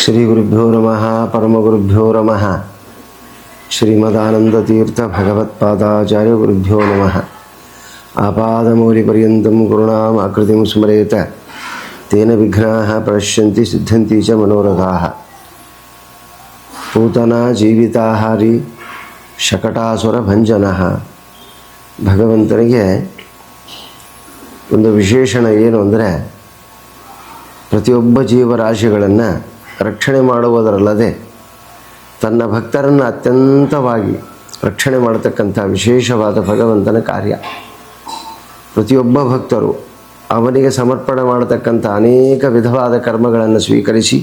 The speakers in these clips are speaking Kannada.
ಶ್ರೀ ಗುರುಭ್ಯೋ ನಮಃ ಪರಮಗುರುಭ್ಯೋ ನಮಃ ಶ್ರೀಮದಾನಂದತೀರ್ಥ ಭಗವತ್ಪಾದಾಚಾರ್ಯ ಗುರುಭ್ಯೋ ನಮಃ ಆಪಾದಮೌಲಿಪರ್ಯಂತಂ ಗುರುಣಾಂ ಆಕೃತಿಂ ಸ್ಮರೇತ ತೇನ ವಿಘ್ನಾಃ ಪ್ರಣಶ್ಯಂತಿ ಸಿದ್ಧಂತಿ ಚ ಮನೋರಥಾಃ ಪೂತನಾ ಜೀವಿತಾಹಾರಿ ಶಕಟಾಸುರ ಭಂಜನಃ. ಭಗವಂತನಿಗೆ ಒಂದು ವಿಶೇಷಣ ಏನು ಅಂದರೆ, ಪ್ರತಿಯೊಬ್ಬ ಜೀವರಾಶಿಗಳನ್ನು ರಕ್ಷಣೆ ಮಾಡುವುದರಲ್ಲದೆ ತನ್ನ ಭಕ್ತರನ್ನು ಅತ್ಯಂತವಾಗಿ ರಕ್ಷಣೆ ಮಾಡತಕ್ಕಂಥ ವಿಶೇಷವಾದ ಭಗವಂತನ ಕಾರ್ಯ. ಪ್ರತಿಯೊಬ್ಬ ಭಕ್ತರು ಅವನಿಗೆ ಸಮರ್ಪಣೆ ಮಾಡತಕ್ಕಂಥ ಅನೇಕ ವಿಧವಾದ ಕರ್ಮಗಳನ್ನು ಸ್ವೀಕರಿಸಿ,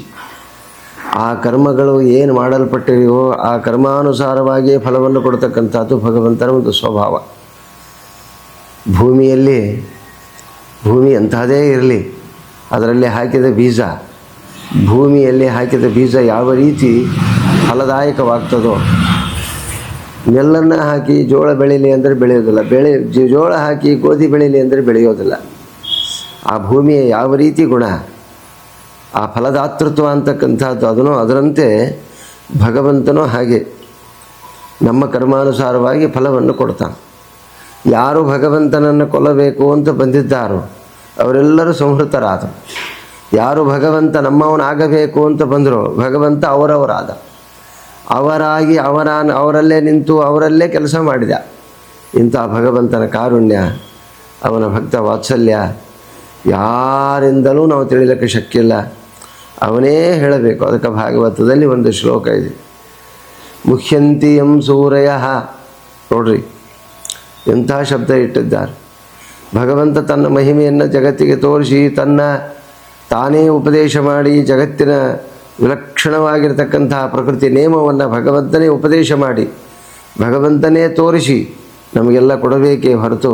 ಆ ಕರ್ಮಗಳು ಏನು ಮಾಡಲ್ಪಟ್ಟಿವೆಯೋ ಆ ಕರ್ಮಾನುಸಾರವಾಗಿಯೇ ಫಲವನ್ನು ಕೊಡ್ತಕ್ಕಂಥದ್ದು ಭಗವಂತನ ಒಂದು ಸ್ವಭಾವ. ಭೂಮಿ ಎಂಥದೇ ಇರಲಿ, ಅದರಲ್ಲಿ ಹಾಕಿದ ಬೀಜ, ಭೂಮಿಯಲ್ಲಿ ಹಾಕಿದ ಬೀಜ ಯಾವ ರೀತಿ ಫಲದಾಯಕವಾಗ್ತದೋ, ನೆಲ್ಲನ್ನು ಹಾಕಿ ಜೋಳ ಬೆಳೀಲಿ ಅಂದರೆ ಬೆಳೆಯೋದಿಲ್ಲ, ಜೋಳ ಹಾಕಿ ಗೋಧಿ ಬೆಳೀಲಿ ಅಂದರೆ ಬೆಳೆಯೋದಿಲ್ಲ. ಆ ಭೂಮಿಯ ಯಾವ ರೀತಿ ಗುಣ, ಆ ಫಲದಾತೃತ್ವ ಅಂತಕ್ಕಂಥದ್ದು ಅದರಂತೆ ಭಗವಂತನೂ ಹಾಗೆ ನಮ್ಮ ಕರ್ಮಾನುಸಾರವಾಗಿ ಫಲವನ್ನು ಕೊಡ್ತಾನೆ. ಯಾರು ಭಗವಂತನನ್ನು ಕೊಲ್ಲಬೇಕು ಅಂತ ಬಂದಿದ್ದಾರೋ ಅವರೆಲ್ಲರೂ ಸಂಹೃತರಾದರು. ಯಾರು ಭಗವಂತ ನಮ್ಮವನಾಗಬೇಕು ಅಂತ ಬಂದರೋ ಭಗವಂತ ಅವರವರಾದ. ಅವರಲ್ಲೇ ನಿಂತು ಅವರಲ್ಲೇ ಕೆಲಸ ಮಾಡಿದ. ಇಂಥ ಭಗವಂತನ ಕಾರುಣ್ಯ, ಅವನ ಭಕ್ತ ವಾತ್ಸಲ್ಯ ಯಾರಿಂದಲೂ ನಾವು ತಿಳಿಲಿಕ್ಕೆ ಶಕ್ಯ ಇಲ್ಲ. ಅವನೇ ಹೇಳಬೇಕು. ಅದಕ್ಕೆ ಭಾಗವತದಲ್ಲಿ ಒಂದು ಶ್ಲೋಕ ಇದೆ, ಮುಖ್ಯಂತಿ ಯಂ ಸೂರಯ. ನೋಡ್ರಿ ಎಂಥ ಶಬ್ದ ಇಟ್ಟಿದ್ದಾರೆ. ಭಗವಂತ ತನ್ನ ಮಹಿಮೆಯನ್ನು ಜಗತ್ತಿಗೆ ತೋರಿಸಿ ತಾನೇ ಉಪದೇಶ ಮಾಡಿ ಜಗತ್ತಿನ ವಿಲಕ್ಷಣವಾಗಿರ್ತಕ್ಕಂತಹ ಪ್ರಕೃತಿ ನೇಮವನ್ನು ಭಗವಂತನೇ ಉಪದೇಶ ಮಾಡಿ ಭಗವಂತನೇ ತೋರಿಸಿ ನಮಗೆಲ್ಲ ಕೊಡಬೇಕೇ ಹೊರತು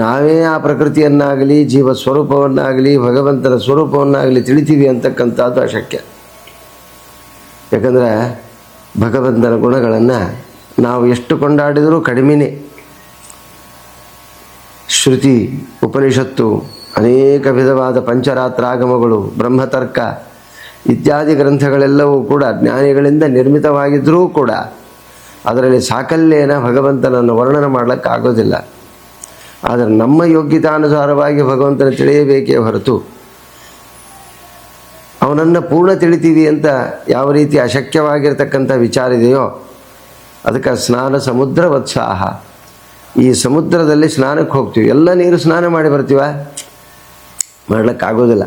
ನಾವೇ ಆ ಪ್ರಕೃತಿಯನ್ನಾಗಲಿ ಜೀವ ಸ್ವರೂಪವನ್ನಾಗಲಿ ಭಗವಂತನ ಸ್ವರೂಪವನ್ನಾಗಲಿ ತಿಳಿತೀವಿ ಅಂತಕ್ಕಂಥದ್ದು ಅಶಕ್ಯ. ಯಾಕಂದರೆ ಭಗವಂತನ ಗುಣಗಳನ್ನು ನಾವು ಎಷ್ಟು ಕೊಂಡಾಡಿದರೂ ಕಡಿಮೆನೇ. ಶ್ರುತಿ, ಉಪನಿಷತ್ತು, ಅನೇಕ ವಿಧವಾದ ಪಂಚರಾತ್ರಾಗಮಗಳು, ಬ್ರಹ್ಮತರ್ಕ ಇತ್ಯಾದಿ ಗ್ರಂಥಗಳೆಲ್ಲವೂ ಕೂಡ ಜ್ಞಾನಿಗಳಿಂದ ನಿರ್ಮಿತವಾಗಿದ್ದರೂ ಕೂಡ ಅದರಲ್ಲಿ ಸಾಕಲ್ಯೇನ ಭಗವಂತನನ್ನು ವರ್ಣನೆ ಮಾಡಲಿಕ್ಕಾಗೋದಿಲ್ಲ. ಆದರೆ ನಮ್ಮ ಯೋಗ್ಯತಾನುಸಾರವಾಗಿ ಭಗವಂತನ ತಿಳಿಯಬೇಕೇ ಹೊರತು ಅವನನ್ನು ಪೂರ್ಣ ತಿಳಿತೀವಿ ಅಂತ ಯಾವ ರೀತಿ ಅಶಕ್ಯವಾಗಿರ್ತಕ್ಕಂಥ ವಿಚಾರ ಇದೆಯೋ ಅದಕ್ಕೆ ಸ್ನಾನ ಸಮುದ್ರ ವತ್ಸಾಹ. ಈ ಸಮುದ್ರದಲ್ಲಿ ಸ್ನಾನಕ್ಕೆ ಹೋಗ್ತೀವಿ, ಎಲ್ಲ ನೀರು ಸ್ನಾನ ಮಾಡಿ ಬರ್ತೀವ? ಮಾಡಲಿಕ್ಕಾಗೋದಿಲ್ಲ.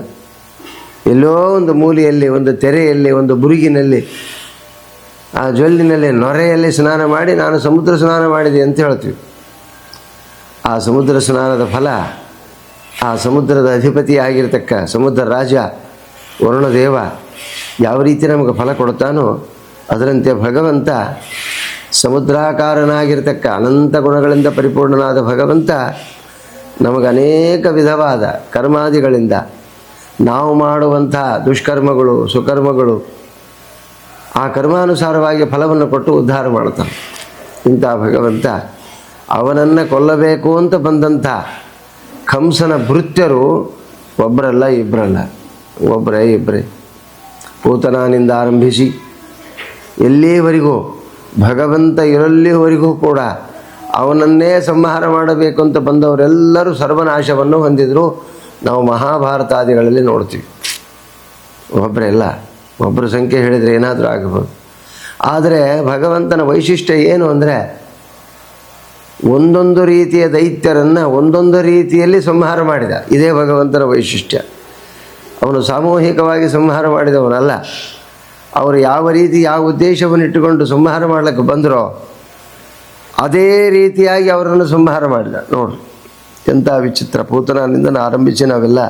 ಎಲ್ಲೋ ಒಂದು ಮೂಲೆಯಲ್ಲಿ, ಒಂದು ತೆರೆಯಲ್ಲಿ, ಒಂದು ಬುರುಗಿನಲ್ಲಿ, ಆ ಜೊಲ್ಲಿನಲ್ಲಿ, ನೊರೆಯಲ್ಲಿ ಸ್ನಾನ ಮಾಡಿ ನಾನು ಸಮುದ್ರ ಸ್ನಾನ ಮಾಡಿದೆ ಅಂತ ಹೇಳ್ತೀವಿ. ಆ ಸಮುದ್ರ ಸ್ನಾನದ ಫಲ ಆ ಸಮುದ್ರದ ಅಧಿಪತಿಯಾಗಿರ್ತಕ್ಕ ಸಮುದ್ರ ರಾಜ ವರುಣದೇವ ಯಾವ ರೀತಿ ನಮಗೆ ಫಲ ಕೊಡ್ತಾನೋ ಅದರಂತೆ ಭಗವಂತ ಸಮುದ್ರಾಕಾರನಾಗಿರ್ತಕ್ಕ ಅನಂತ ಗುಣಗಳಿಂದ ಪರಿಪೂರ್ಣನಾದ ಭಗವಂತ ನಮಗೆ ಅನೇಕ ವಿಧವಾದ ಕರ್ಮಾದಿಗಳಿಂದ ನಾವು ಮಾಡುವಂಥ ದುಷ್ಕರ್ಮಗಳು ಸುಕರ್ಮಗಳು ಆ ಕರ್ಮಾನುಸಾರವಾಗಿ ಫಲವನ್ನು ಕೊಟ್ಟು ಉದ್ಧಾರ ಮಾಡ್ತಾನೆ. ಇಂಥ ಭಗವಂತ ಅವನನ್ನು ಕೊಲ್ಲಬೇಕು ಅಂತ ಬಂದಂಥ ಕಂಸನ ಭೃತ್ಯರು ಒಬ್ಬರಲ್ಲ ಇಬ್ಬರಲ್ಲ, ಇಬ್ಬರೇ. ಪೂತನಾನಿಂದ ಆರಂಭಿಸಿ ಎಲ್ಲಿವರೆಗೂ ಭಗವಂತ ಇರಲ್ಲಿವರೆಗೂ ಕೂಡ ಅವನನ್ನೇ ಸಂಹಾರ ಮಾಡಬೇಕು ಅಂತ ಬಂದವರೆಲ್ಲರೂ ಸರ್ವನಾಶವನ್ನು ಹೊಂದಿದ್ರು. ನಾವು ಮಹಾಭಾರತಾದಿಗಳಲ್ಲಿ ನೋಡ್ತೀವಿ. ಒಬ್ಬರ ಸಂಖ್ಯೆ ಹೇಳಿದರೆ ಏನಾದರೂ ಆಗಬಹುದು. ಆದರೆ ಭಗವಂತನ ವೈಶಿಷ್ಟ್ಯ ಏನು ಅಂದರೆ, ಒಂದೊಂದು ರೀತಿಯ ದೈತ್ಯರನ್ನು ಒಂದೊಂದು ರೀತಿಯಲ್ಲಿ ಸಂಹಾರ ಮಾಡಿದ. ಇದೇ ಭಗವಂತನ ವೈಶಿಷ್ಟ್ಯ. ಅವನು ಸಾಮೂಹಿಕವಾಗಿ ಸಂಹಾರ ಮಾಡಿದವನಲ್ಲ. ಅವರು ಯಾವ ರೀತಿ ಯಾವ ಉದ್ದೇಶವನ್ನು ಇಟ್ಟುಕೊಂಡು ಸಂಹಾರ ಮಾಡಲಿಕ್ಕೆ ಬಂದರೋ ಅದೇ ರೀತಿಯಾಗಿ ಅವರನ್ನು ಸಂಹಾರ ಮಾಡಿದ. ನೋಡ್ರಿ ಎಂಥ ವಿಚಿತ್ರ. ಪೂತನನಿಂದ ಆರಂಭಿಸಿ ನಾವೆಲ್ಲ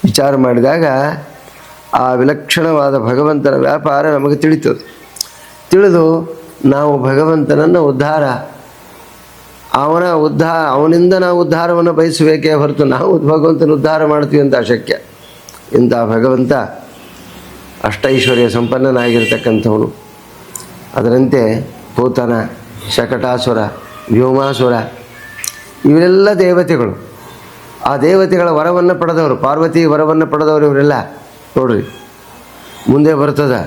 ವಿಚಾರ ಮಾಡಿದಾಗ ಆ ವಿಲಕ್ಷಣವಾದ ಭಗವಂತನ ವ್ಯಾಪಾರ ನಮಗೆ ತಿಳಿದು ನಾವು ಭಗವಂತನನ್ನು ಅವನಿಂದ ನಾವು ಉದ್ಧಾರವನ್ನು ಬಯಸಬೇಕೇ ಹೊರತು ನಾವು ಭಗವಂತನ ಉದ್ಧಾರ ಮಾಡ್ತೀವಿ ಅಂತ ಅಶಕ್ಯ. ಇಂಥ ಭಗವಂತ ಅಷ್ಟೈಶ್ವರ್ಯ ಸಂಪನ್ನನಾಗಿರ್ತಕ್ಕಂಥವನು. ಅದರಂತೆ ಪೂತನ, ಶಕಟಾಸುರ, ವ್ಯೋಮಾಸುರ ಇವರೆಲ್ಲ ದೇವತೆಗಳು. ಆ ದೇವತೆಗಳ ವರವನ್ನು ಪಡೆದವರು, ಪಾರ್ವತಿ ವರವನ್ನು ಪಡೆದವರು ಇವರೆಲ್ಲ. ನೋಡ್ರಿ ಮುಂದೆ ಬರ್ತದೆ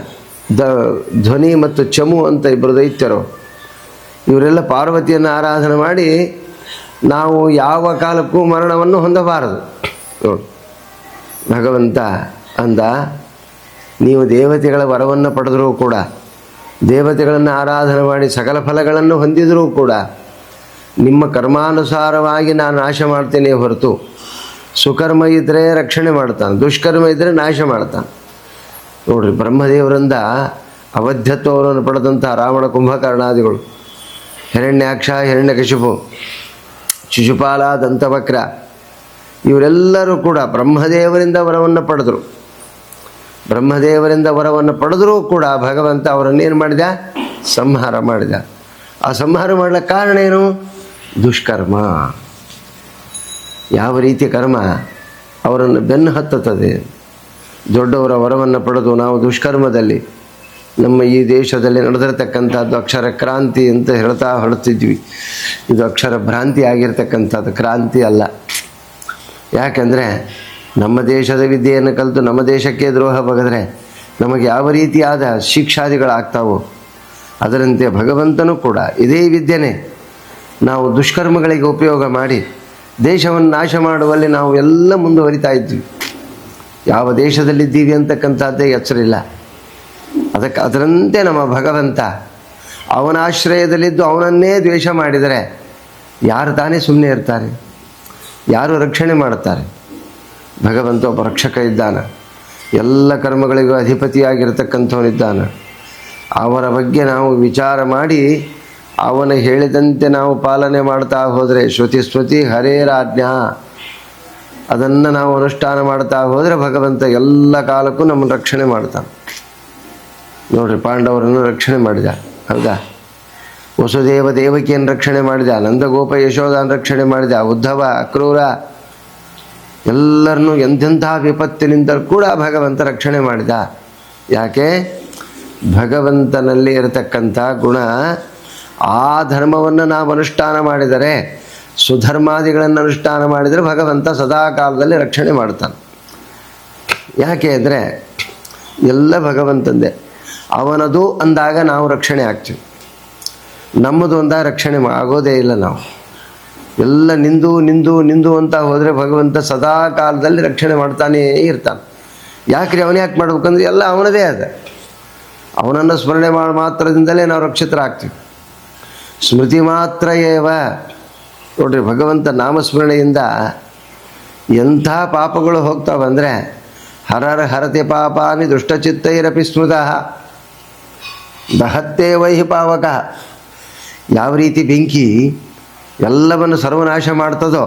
ಧ್ವನಿ ಮತ್ತು ಚಮು ಅಂತ ಇಬ್ಬರು ದೈತ್ಯರು. ಇವರೆಲ್ಲ ಪಾರ್ವತಿಯನ್ನು ಆರಾಧನೆ ಮಾಡಿ ನಾವು ಯಾವ ಕಾಲಕ್ಕೂ ಮರಣವನ್ನು ಹೊಂದಬಾರದು. ನೋಡಿ ಭಗವಂತ ಅಂದ, ನೀವು ದೇವತೆಗಳ ವರವನ್ನು ಪಡೆದರೂ ಕೂಡ, ದೇವತೆಗಳನ್ನು ಆರಾಧನೆ ಮಾಡಿ ಸಕಲ ಫಲಗಳನ್ನು ಹೊಂದಿದರೂ ಕೂಡ ನಿಮ್ಮ ಕರ್ಮಾನುಸಾರವಾಗಿ ನಾನು ನಾಶ ಮಾಡ್ತೇನೆ ಹೊರತು, ಸುಕರ್ಮ ಇದ್ದರೆ ರಕ್ಷಣೆ ಮಾಡ್ತಾನೆ, ದುಷ್ಕರ್ಮ ಇದ್ದರೆ ನಾಶ ಮಾಡ್ತಾನೆ. ನೋಡ್ರಿ, ಬ್ರಹ್ಮದೇವರಿಂದ ಅವಧ್ಯತ್ವವನ್ನು ಪಡೆದಂಥ ರಾವಣ, ಕುಂಭಕರ್ಣಾದಿಗಳು, ಹಿರಣ್ಯಾಕ್ಷ, ಹಿರಣ್ಯಕಶಿಪು, ಶಿಶುಪಾಲ, ದಂತವಕ್ರ, ಇವರೆಲ್ಲರೂ ಕೂಡ ಬ್ರಹ್ಮದೇವರಿಂದ ವರವನ್ನು ಪಡೆದರು. ಬ್ರಹ್ಮದೇವರಿಂದ ವರವನ್ನು ಪಡೆದರೂ ಕೂಡ ಭಗವಂತ ಅವರನ್ನೇನು ಮಾಡಿದ? ಸಂಹಾರ ಮಾಡಿದ. ಆ ಸಂಹಾರ ಮಾಡಲಿಕ್ಕೆ ಕಾರಣ ಏನು? ದುಷ್ಕರ್ಮ. ಯಾವ ರೀತಿ ಕರ್ಮ ಅವರನ್ನು ಬೆನ್ನು ಹತ್ತುತ್ತದೆ. ದೊಡ್ಡವರ ವರವನ್ನು ಪಡೆದು ನಾವು ದುಷ್ಕರ್ಮದಲ್ಲಿ ನಮ್ಮ ಈ ದೇಶದಲ್ಲಿ ನಡೆದಿರತಕ್ಕಂಥದ್ದು ಅಕ್ಷರ ಕ್ರಾಂತಿ ಅಂತ ಹೇಳ್ತಾ ಹೊರಡ್ತಿದ್ವಿ. ಇದು ಅಕ್ಷರ ಭ್ರಾಂತಿ ಆಗಿರ್ತಕ್ಕಂಥದ್ದು, ಕ್ರಾಂತಿ ಅಲ್ಲ. ಯಾಕೆಂದರೆ ನಮ್ಮ ದೇಶದ ವಿದ್ಯೆಯನ್ನು ಕಲಿತು ನಮ್ಮ ದೇಶಕ್ಕೆ ದ್ರೋಹ ಬಗೆದರೆ ನಮಗೆ ಯಾವ ರೀತಿಯಾದ ಶಿಕ್ಷಾದಿಗಳಾಗ್ತಾವೋ ಅದರಂತೆ ಭಗವಂತನೂ ಕೂಡ ಇದೇ ವಿದ್ಯೆನೇ ನಾವು ದುಷ್ಕರ್ಮಗಳಿಗೆ ಉಪಯೋಗ ಮಾಡಿ ದೇಶವನ್ನು ನಾಶ ಮಾಡುವಲ್ಲಿ ನಾವು ಎಲ್ಲ ಮುಂದುವರಿತಾ ಇದ್ವಿ. ಯಾವ ದೇಶದಲ್ಲಿದ್ದೀವಿ ಅಂತಕ್ಕಂಥದ್ದೇ ಎಚ್ಚರಿಲ್ಲ. ಅದರಂತೆ ನಮ್ಮ ಭಗವಂತ ಅವನ ಆಶ್ರಯದಲ್ಲಿದ್ದು ಅವನನ್ನೇ ದ್ವೇಷ ಮಾಡಿದರೆ ಯಾರು ತಾನೇ ಸುಮ್ಮನೆ ಇರ್ತಾರೆ? ಯಾರು ರಕ್ಷಣೆ ಮಾಡುತ್ತಾರೆ? ಭಗವಂತ ಒಬ್ಬ ರಕ್ಷಕ ಇದ್ದಾನೆ, ಎಲ್ಲ ಕರ್ಮಗಳಿಗೂ ಅಧಿಪತಿಯಾಗಿರ್ತಕ್ಕಂಥವನಿದ್ದಾನೆ. ಅವರ ಬಗ್ಗೆ ನಾವು ವಿಚಾರ ಮಾಡಿ ಅವನ ಹೇಳಿದಂತೆ ನಾವು ಪಾಲನೆ ಮಾಡ್ತಾ ಹೋದರೆ, ಶ್ರುತಿ ಸ್ಮೃತಿ ಹರೇರಾಜ್ಞಾ, ಅದನ್ನು ನಾವು ಅನುಷ್ಠಾನ ಮಾಡ್ತಾ ಹೋದರೆ ಭಗವಂತ ಎಲ್ಲ ಕಾಲಕ್ಕೂ ನಮ್ಮನ್ನು ರಕ್ಷಣೆ ಮಾಡ್ತಾನೆ. ನೋಡ್ರಿ, ಪಾಂಡವರನ್ನು ರಕ್ಷಣೆ ಮಾಡಿದ, ಹೌದಾ? ವಸುದೇವ ದೇವಕಿಯನ್ನು ರಕ್ಷಣೆ ಮಾಡಿದ, ನಂದಗೋಪ ಯಶೋಧನ ರಕ್ಷಣೆ ಮಾಡಿದ, ಉದ್ಧವ ಅಕ್ರೂರ ಎಲ್ಲರನ್ನೂ ಎಂತೆಂಥ ವಿಪತ್ತಿನಿಂದ ಕೂಡ ಭಗವಂತ ರಕ್ಷಣೆ ಮಾಡಿದ. ಯಾಕೆ? ಭಗವಂತನಲ್ಲಿ ಇರತಕ್ಕಂಥ ಗುಣ. ಆ ಧರ್ಮವನ್ನು ನಾವು ಅನುಷ್ಠಾನ ಮಾಡಿದರೆ, ಸುಧರ್ಮಾದಿಗಳನ್ನು ಅನುಷ್ಠಾನ ಮಾಡಿದರೆ ಭಗವಂತ ಸದಾ ಕಾಲದಲ್ಲಿ ರಕ್ಷಣೆ ಮಾಡ್ತಾನೆ. ಯಾಕೆ ಅಂದರೆ ಎಲ್ಲ ಭಗವಂತಂದೇ. ಅವನದು ಅಂದಾಗ ನಾವು ರಕ್ಷಣೆ ಆಗ್ತೀವಿ, ನಮ್ಮದು ಅಂದಾಗ ರಕ್ಷಣೆ ಆಗೋದೇ ಇಲ್ಲ. ನಾವು ಎಲ್ಲ ನಿಂದು ನಿಂದು ನಿಂದು ಅಂತ ಹೋದರೆ ಭಗವಂತ ಸದಾ ಕಾಲದಲ್ಲಿ ರಕ್ಷಣೆ ಮಾಡ್ತಾನೇ ಇರ್ತಾನೆ. ಯಾಕ್ರಿ? ಅವನು ಯಾಕೆ ಮಾಡ್ಬೇಕಂದ್ರೆ ಎಲ್ಲ ಅವನದೇ ಅದ. ಅವನನ್ನು ಸ್ಮರಣೆ ಮಾಡಿ ಮಾತ್ರದಿಂದಲೇ ನಾವು ರಕ್ಷಿತರಾಗ್ತೀವಿ. ಸ್ಮೃತಿ ಮಾತ್ರ ಏವ. ನೋಡ್ರಿ, ಭಗವಂತ ನಾಮಸ್ಮರಣೆಯಿಂದ ಎಂಥ ಪಾಪಗಳು ಹೋಗ್ತಾವಂದರೆ, ಹರರ ಹರತೆ ಪಾಪಾನಿ ದುಷ್ಟಚಿತ್ತೈರಪಿ ಸ್ಮೃತಃ ದಹತ್ತೇ ವೈಹಿ ಪಾವಕ. ಯಾವ ರೀತಿ ಬೆಂಕಿ ಎಲ್ಲವನ್ನು ಸರ್ವನಾಶ ಮಾಡ್ತದೋ,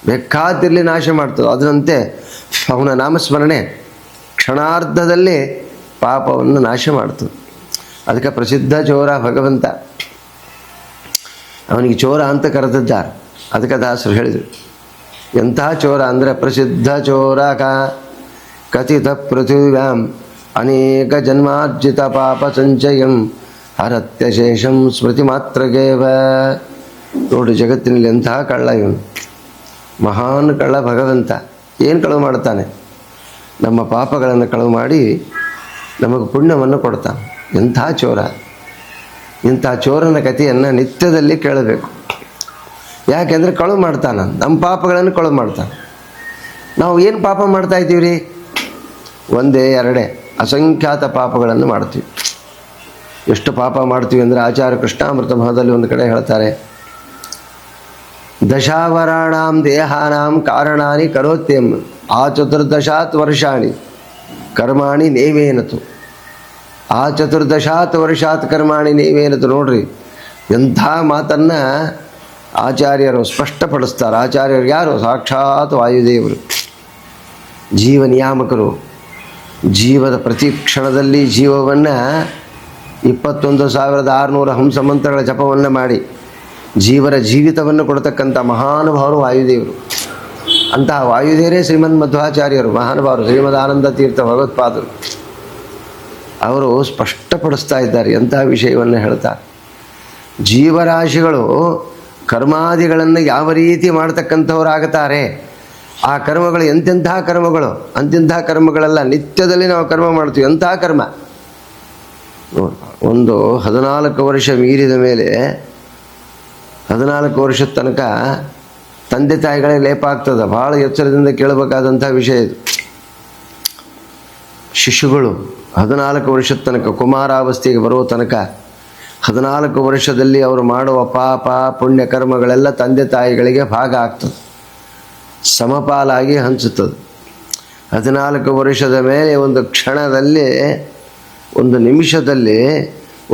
ಬೇಕಾದಿರಲಿ ನಾಶ ಮಾಡ್ತದೋ, ಅದರಂತೆ ಅವನ ನಾಮಸ್ಮರಣೆ ಕ್ಷಣಾರ್ಧದಲ್ಲಿ ಪಾಪವನ್ನು ನಾಶ ಮಾಡ್ತದೆ. ಅದಕ್ಕೆ ಪ್ರಸಿದ್ಧ ಚೋರ ಭಗವಂತ. ಅವನಿಗೆ ಚೋರ ಅಂತ ಕರೆದಿದ್ದಾರೆ. ಅದಕ್ಕೆ ದಾಸರು ಹೇಳಿದರು, ಎಂಥ ಚೋರ ಅಂದರೆ ಪ್ರಸಿದ್ಧ ಚೋರ ಕಥಿತ ಪೃಥಿವ್ಯಾಂ ಅನೇಕ ಜನ್ಮಾರ್ಜಿತ ಪಾಪ ಸಂಚಯಂ ಹರತ್ಯಶೇಷಂ ಸ್ಮೃತಿ ಮಾತ್ರಗೇವ. ನೋಡಿ, ಜಗತ್ತಿನಲ್ಲಿ ಎಂಥ ಕಳ್ಳ ಇವನು, ಮಹಾನ್ ಕಳ್ಳ ಭಗವಂತ. ಏನು ಕಳವು ಮಾಡ್ತಾನೆ? ನಮ್ಮ ಪಾಪಗಳನ್ನು ಕಳವು ಮಾಡಿ ನಮಗೆ ಪುಣ್ಯವನ್ನು ಕೊಡ್ತಾನೆ. ಎಂಥ ಚೋರ! ಇಂಥ ಚೋರನ ಕಥೆಯನ್ನು ನಿತ್ಯದಲ್ಲಿ ಕೇಳಬೇಕು. ಯಾಕೆಂದರೆ ಕಳವು ಮಾಡ್ತಾನೆ, ನಮ್ಮ ಪಾಪಗಳನ್ನು ಕಳವು ಮಾಡ್ತಾನೆ. ನಾವು ಏನು ಪಾಪ ಮಾಡ್ತಾ ಇದ್ದೀವಿ ರೀ? ಒಂದೇ ಎರಡೇ ಅಸಂಖ್ಯಾತ ಪಾಪಗಳನ್ನು ಮಾಡ್ತೀವಿ. ಎಷ್ಟು ಪಾಪ ಮಾಡ್ತೀವಿ ಅಂದರೆ ಆಚಾರ್ಯ ಕೃಷ್ಣಾಮೃತ ಮಹದಲ್ಲಿ ಒಂದು ಕಡೆ ಹೇಳ್ತಾರೆ, ದಶಾವರಾಣಾಂ ದೇಹಾನಾಂ ಕಾರಣಾನಿ ಕರೋತ್ಯಂ ಆ ಚತುರ್ದಶಾತ್ ವರ್ಷಾಣಿ ಕರ್ಮಾಣಿ ನೇವೇನತು. ಆ ಚತುರ್ದಶಾತ್ ವರ್ಷಾತ್ ಕರ್ಮಾಣಿ ನೇವೇನತು. ನೋಡ್ರಿ, ಎಂಥ ಮಾತನ್ನು ಆಚಾರ್ಯರು ಸ್ಪಷ್ಟಪಡಿಸ್ತಾರೆ. ಆಚಾರ್ಯರು ಯಾರು? ಸಾಕ್ಷಾತ್ ವಾಯುದೇವರು, ಜೀವ ನಿಯಾಮಕರು. ಜೀವದ ಪ್ರತಿ ಕ್ಷಣದಲ್ಲಿ ಜೀವವನ್ನು 21,600 ಹಂಸ ಮಂತ್ರಗಳ ಜಪವನ್ನು ಮಾಡಿ ಜೀವರ ಜೀವಿತವನ್ನು ಕೊಡ್ತಕ್ಕಂಥ ಮಹಾನುಭಾವರು ವಾಯುದೇವರು. ಅಂತಹ ವಾಯುದೇವರೇ ಶ್ರೀಮದ್ ಮಧ್ವಾಚಾರ್ಯರು, ಮಹಾನುಭಾವರು, ಶ್ರೀಮದ್ ಆನಂದ ತೀರ್ಥ ಭಗವತ್ಪಾದರು. ಅವರು ಸ್ಪಷ್ಟಪಡಿಸ್ತಾ ಇದ್ದಾರೆ, ಎಂತಹ ವಿಷಯವನ್ನು ಹೇಳ್ತಾರೆ. ಜೀವರಾಶಿಗಳು ಕರ್ಮಾದಿಗಳನ್ನು ಯಾವ ರೀತಿ ಮಾಡ್ತಕ್ಕಂಥವರಾಗುತ್ತಾರೆ ಆ ಕರ್ಮಗಳು ಎಂತೆಂತಹ ಕರ್ಮಗಳು, ಅಂತೆಂತಹ ಕರ್ಮಗಳೆಲ್ಲ ನಿತ್ಯದಲ್ಲಿ ನಾವು ಕರ್ಮ ಮಾಡ್ತೀವಿ. ಅಂತಹ ಕರ್ಮ ಒಂದು 14 ವರ್ಷ ಮೀರಿದ ಮೇಲೆ 14 ವರ್ಷದ ತನಕ ತಂದೆ ತಾಯಿಗಳೇ ಲೇಪ ಆಗ್ತದೆ. ಭಾಳ ಎಚ್ಚರದಿಂದ ಕೇಳಬೇಕಾದಂಥ ವಿಷಯ ಇದು. ಶಿಶುಗಳು 14 ವರ್ಷದ ತನಕ, ಕುಮಾರಾವಸ್ಥೆಗೆ ಬರುವ ತನಕ 14 ವರ್ಷದಲ್ಲಿ ಅವರು ಮಾಡುವ ಪಾಪ ಪುಣ್ಯ ಕರ್ಮಗಳೆಲ್ಲ ತಂದೆ ತಾಯಿಗಳಿಗೆ ಭಾಗ ಆಗ್ತದೆ, ಸಮಪಾಲಾಗಿ ಹಂಚುತ್ತದೆ. 14 ವರ್ಷದ ಮೇಲೆ ಒಂದು ಕ್ಷಣದಲ್ಲಿ, ಒಂದು ನಿಮಿಷದಲ್ಲಿ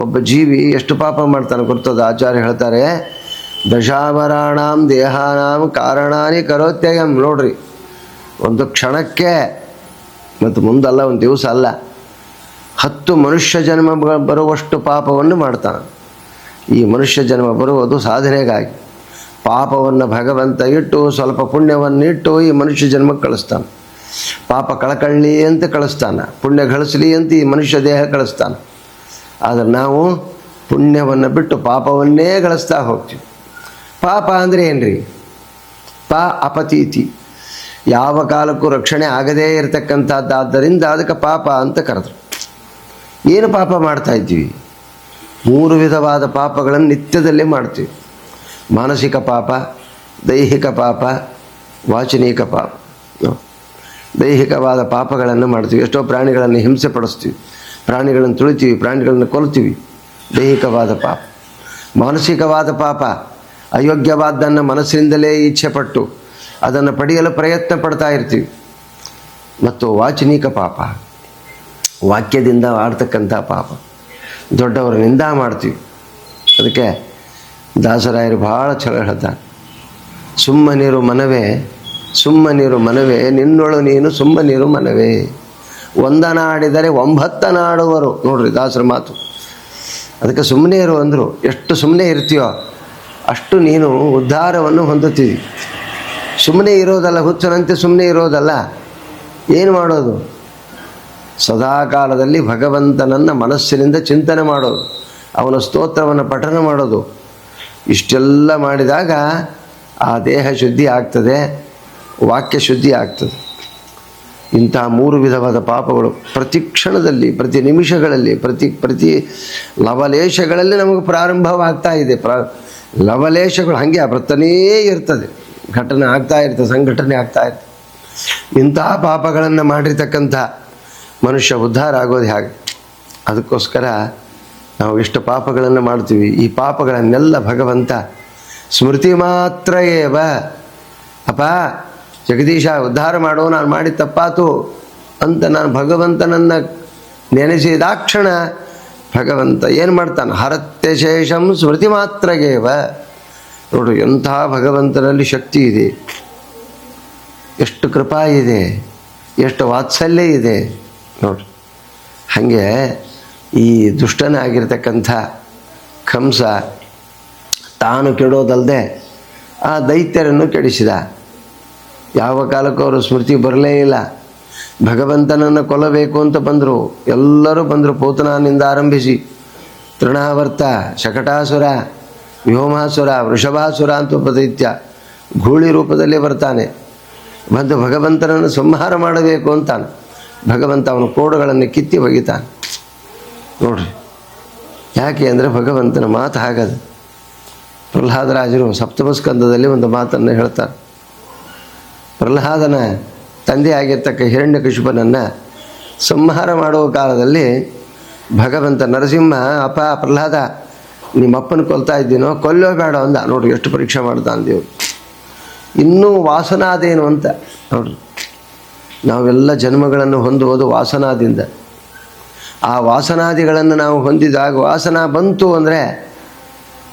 ಒಬ್ಬ ಜೀವಿ ಎಷ್ಟು ಪಾಪ ಮಾಡ್ತಾನೆ ಗೊತ್ತದ? ಆಚಾರ್ಯ ಹೇಳ್ತಾರೆ, ದಶಾವರಾಣಾಂ ದೇಹಾನಾಂ ಕಾರಣಾನಿ ಕರೋತ್ಯಯಂ. ನೋಡ್ರಿ, ಒಂದು ಕ್ಷಣಕ್ಕೆ, ಮತ್ತು ಮುಂದಲ್ಲ, ಒಂದು ದಿವಸ ಅಲ್ಲ, 10 ಮನುಷ್ಯ ಜನ್ಮ ಬರುವಷ್ಟು ಪಾಪವನ್ನು ಮಾಡ್ತಾನೆ. ಈ ಮನುಷ್ಯ ಜನ್ಮ ಬರುವುದು ಸಾಧನೆಗಾಗಿ. ಪಾಪವನ್ನು ಭಗವಂತ ಇಟ್ಟು ಸ್ವಲ್ಪ ಪುಣ್ಯವನ್ನು ಇಟ್ಟು ಈ ಮನುಷ್ಯ ಜನ್ಮಕ್ಕೆ ಕಳಿಸ್ತಾನೆ. ಪಾಪ ಕಳ್ಕೊಳ್ಳಿ ಅಂತ ಕಳಿಸ್ತಾನೆ, ಪುಣ್ಯ ಗಳಿಸಲಿ ಅಂತ ಈ ಮನುಷ್ಯ ದೇಹ ಕಳಿಸ್ತಾನೆ. ಆದರೆ ನಾವು ಪುಣ್ಯವನ್ನು ಬಿಟ್ಟು ಪಾಪವನ್ನೇ ಗಳಿಸ್ತಾ ಹೋಗ್ತೀವಿ. ಪಾಪ ಅಂದರೆ ಏನ್ರಿ? ಅಪತೀತಿ, ಯಾವ ಕಾಲಕ್ಕೂ ರಕ್ಷಣೆ ಆಗದೇ ಇರತಕ್ಕಂಥದ್ದಾದ್ದರಿಂದ ಅದಕ್ಕೆ ಪಾಪ ಅಂತ ಕರೆದ್ರು. ಏನು ಪಾಪ ಮಾಡ್ತಾ ಇದ್ದೀವಿ? 3 ವಿಧವಾದ ಪಾಪಗಳನ್ನು ನಿತ್ಯದಲ್ಲೇ ಮಾಡ್ತೀವಿ. ಮಾನಸಿಕ ಪಾಪ, ದೈಹಿಕ ಪಾಪ, ವಾಚನಿಕ ಪಾಪ. ದೈಹಿಕವಾದ ಪಾಪಗಳನ್ನು ಮಾಡ್ತೀವಿ. ಎಷ್ಟೋ ಪ್ರಾಣಿಗಳನ್ನು ಹಿಂಸೆ ಪಡಿಸ್ತೀವಿ, ಪ್ರಾಣಿಗಳನ್ನು ತುಳಿತೀವಿ, ಪ್ರಾಣಿಗಳನ್ನು ಕೊಲ್ತೀವಿ. ದೈಹಿಕವಾದ ಪಾಪ. ಮಾನಸಿಕವಾದ ಪಾಪ, ಅಯೋಗ್ಯವಾದ್ದನ್ನು ಮನಸ್ಸಿನಿಂದಲೇ ಇಚ್ಛೆಪಟ್ಟು ಅದನ್ನು ಪಡೆಯಲು ಪ್ರಯತ್ನ ಪಡ್ತಾ ಇರ್ತೀವಿ. ಮತ್ತು ವಾಚನಿಕ ಪಾಪ, ವಾಕ್ಯದಿಂದ ಆಡ್ತಕ್ಕಂಥ ಪಾಪ, ದೊಡ್ಡವರ ನಿಂದ ಮಾಡ್ತೀವಿ. ಅದಕ್ಕೆ ದಾಸರಾಯರು ಭಾಳ ಚಲೋ ಹೇಳ್ತಾರೆ, ಸುಮ್ಮನಿರು ಮನವೇ, ಸುಮ್ಮನಿರು ಮನವೇ, ನಿನ್ನೊಳು ನೀನು ಸುಮ್ಮನಿರು ಮನವೇ, ಒಂದನಾಡಿದರೆ 9 ನಾಡುವರು. ನೋಡ್ರಿ ದಾಸರ ಮಾತು. ಅದಕ್ಕೆ ಸುಮ್ಮನೆ ಇರು ಅಂದರು. ಎಷ್ಟು ಸುಮ್ಮನೆ ಇರ್ತೀಯೋ ಅಷ್ಟು ನೀನು ಉದ್ಧಾರವನ್ನು ಹೊಂದುತ್ತೀವಿ. ಸುಮ್ಮನೆ ಇರೋದಲ್ಲ, ಹುಚ್ಚನಂತೆ ಸುಮ್ಮನೆ ಇರೋದಲ್ಲ. ಏನು ಮಾಡೋದು? ಸದಾಕಾಲದಲ್ಲಿ ಭಗವಂತನನ್ನು ಮನಸ್ಸಿನಿಂದ ಚಿಂತನೆ ಮಾಡೋದು, ಅವನ ಸ್ತೋತ್ರವನ್ನು ಪಠನ ಮಾಡೋದು. ಇಷ್ಟೆಲ್ಲ ಮಾಡಿದಾಗ ಆ ದೇಹ ಶುದ್ಧಿ ಆಗ್ತದೆ, ವಾಕ್ಯ ಶುದ್ಧಿ ಆಗ್ತದೆ. ಇಂತಹ 3 ವಿಧವಾದ ಪಾಪಗಳು ಪ್ರತಿ ಕ್ಷಣದಲ್ಲಿ, ಪ್ರತಿ ನಿಮಿಷಗಳಲ್ಲಿ, ಪ್ರತಿ ಲವಲೇಶಗಳಲ್ಲಿ ನಮಗೆ ಪ್ರಾರಂಭವಾಗ್ತಾ ಇದೆ. ಲವಲೇಶಗಳು ಹಾಗೆ ಬರ್ತನೇ ಇರ್ತದೆ, ಘಟನೆ ಆಗ್ತಾ ಇರ್ತದೆ, ಸಂಘಟನೆ ಆಗ್ತಾ ಇರ್ತದೆ. ಇಂತಹ ಪಾಪಗಳನ್ನು ಮಾಡಿರ್ತಕ್ಕಂಥ ಮನುಷ್ಯ ಉದ್ಧಾರ ಆಗೋದು ಹೇಗೆ? ಅದಕ್ಕೋಸ್ಕರ ನಾವು ಎಷ್ಟು ಪಾಪಗಳನ್ನು ಮಾಡ್ತೀವಿ. ಈ ಪಾಪಗಳನ್ನೆಲ್ಲ ಭಗವಂತ ಸ್ಮೃತಿ ಮಾತ್ರ ಏವ, ಅಪ್ಪ ಜಗದೀಶ ಉದ್ಧಾರ ಮಾಡೋ, ನಾನು ಮಾಡಿ ತಪ್ಪಾತು ಅಂತ ನಾನು ಭಗವಂತನನ್ನು ನೆನೆಸಿದಾಕ್ಷಣ ಭಗವಂತ ಏನು ಮಾಡ್ತಾನೆ? ಹರತ್ಯ ಶೇಷಂ ಸ್ಮೃತಿ ಮಾತ್ರಗೇವ. ನೋಡು, ಎಂತಹ ಭಗವಂತನಲ್ಲಿ ಶಕ್ತಿ ಇದೆ, ಎಷ್ಟು ಕೃಪಾ ಇದೆ, ಎಷ್ಟು ವಾತ್ಸಲ್ಯ ಇದೆ ನೋಡ್ರಿ. ಹಾಗೆ ಈ ದುಷ್ಟನಾಗಿರ್ತಕ್ಕಂಥ ಕಂಸ ತಾನು ಕೆಡೋದಲ್ಲದೆ ಆ ದೈತ್ಯರನ್ನು ಕೆಡಿಸಿದ. ಯಾವ ಕಾಲಕ್ಕೂ ಅವರು ಸ್ಮೃತಿ ಬರಲೇ ಇಲ್ಲ. ಭಗವಂತನನ್ನು ಕೊಲ್ಲಬೇಕು ಅಂತ ಬಂದರು, ಎಲ್ಲರೂ ಬಂದರು. ಪೂತನಾನಿಂದ ಆರಂಭಿಸಿ ತೃಣಾವರ್ತ, ಶಕಟಾಸುರ, ವ್ಯೋಮಾಸುರ, ವೃಷಭಾಸುರ ಅಂತ ಒಬ್ಬ ದೈತ್ಯ ಗೂಳಿ ರೂಪದಲ್ಲಿ ಬರ್ತಾನೆ. ಬಂದು ಭಗವಂತನನ್ನು ಸಂಹಾರ ಮಾಡಬೇಕು ಅಂತಾನೆ. ಭಗವಂತ ಅವನ ಕೋಡುಗಳನ್ನು ಕಿತ್ತಿ ಒಗಿತಾನೆ. ನೋಡ್ರಿ, ಯಾಕೆ ಅಂದರೆ ಭಗವಂತನ ಮಾತು ಹಾಗದು. ಪ್ರಹ್ಲಾದರಾಜರು ಸಪ್ತಮ ಸ್ಕಂದದಲ್ಲಿ ಒಂದು ಮಾತನ್ನು ಹೇಳ್ತಾರೆ. ಪ್ರಹ್ಲಾದನ ತಂದೆ ಆಗಿರ್ತಕ್ಕ ಹಿರಣ್ಯಕಶಿಪನನ್ನು ಸಂಹಾರ ಮಾಡುವ ಕಾಲದಲ್ಲಿ ಭಗವಂತ ನರಸಿಂಹ, ಅಪ್ಪ ಪ್ರಹ್ಲಾದ ನಿಮ್ಮಪ್ಪನ ಕೊಲ್ತಾ ಇದ್ದೀನೋ, ಕೊಲ್ಲೋ ಬೇಡ ಅಂದ. ನೋಡ್ರಿ ಎಷ್ಟು ಪರೀಕ್ಷೆ ಮಾಡ್ತಾನೆ ದೇವರು. ಇನ್ನೂ ವಾಸನಾದೇನು ಅಂತ ನೋಡ್ರಿ. ನಾವೆಲ್ಲ ಜನ್ಮಗಳನ್ನು ಹೊಂದುವುದು ವಾಸನಾದಿಂದ. ಆ ವಾಸನಾದಿಗಳನ್ನು ನಾವು ಹೊಂದಿದಾಗ ವಾಸನಾ ಬಂತು ಅಂದರೆ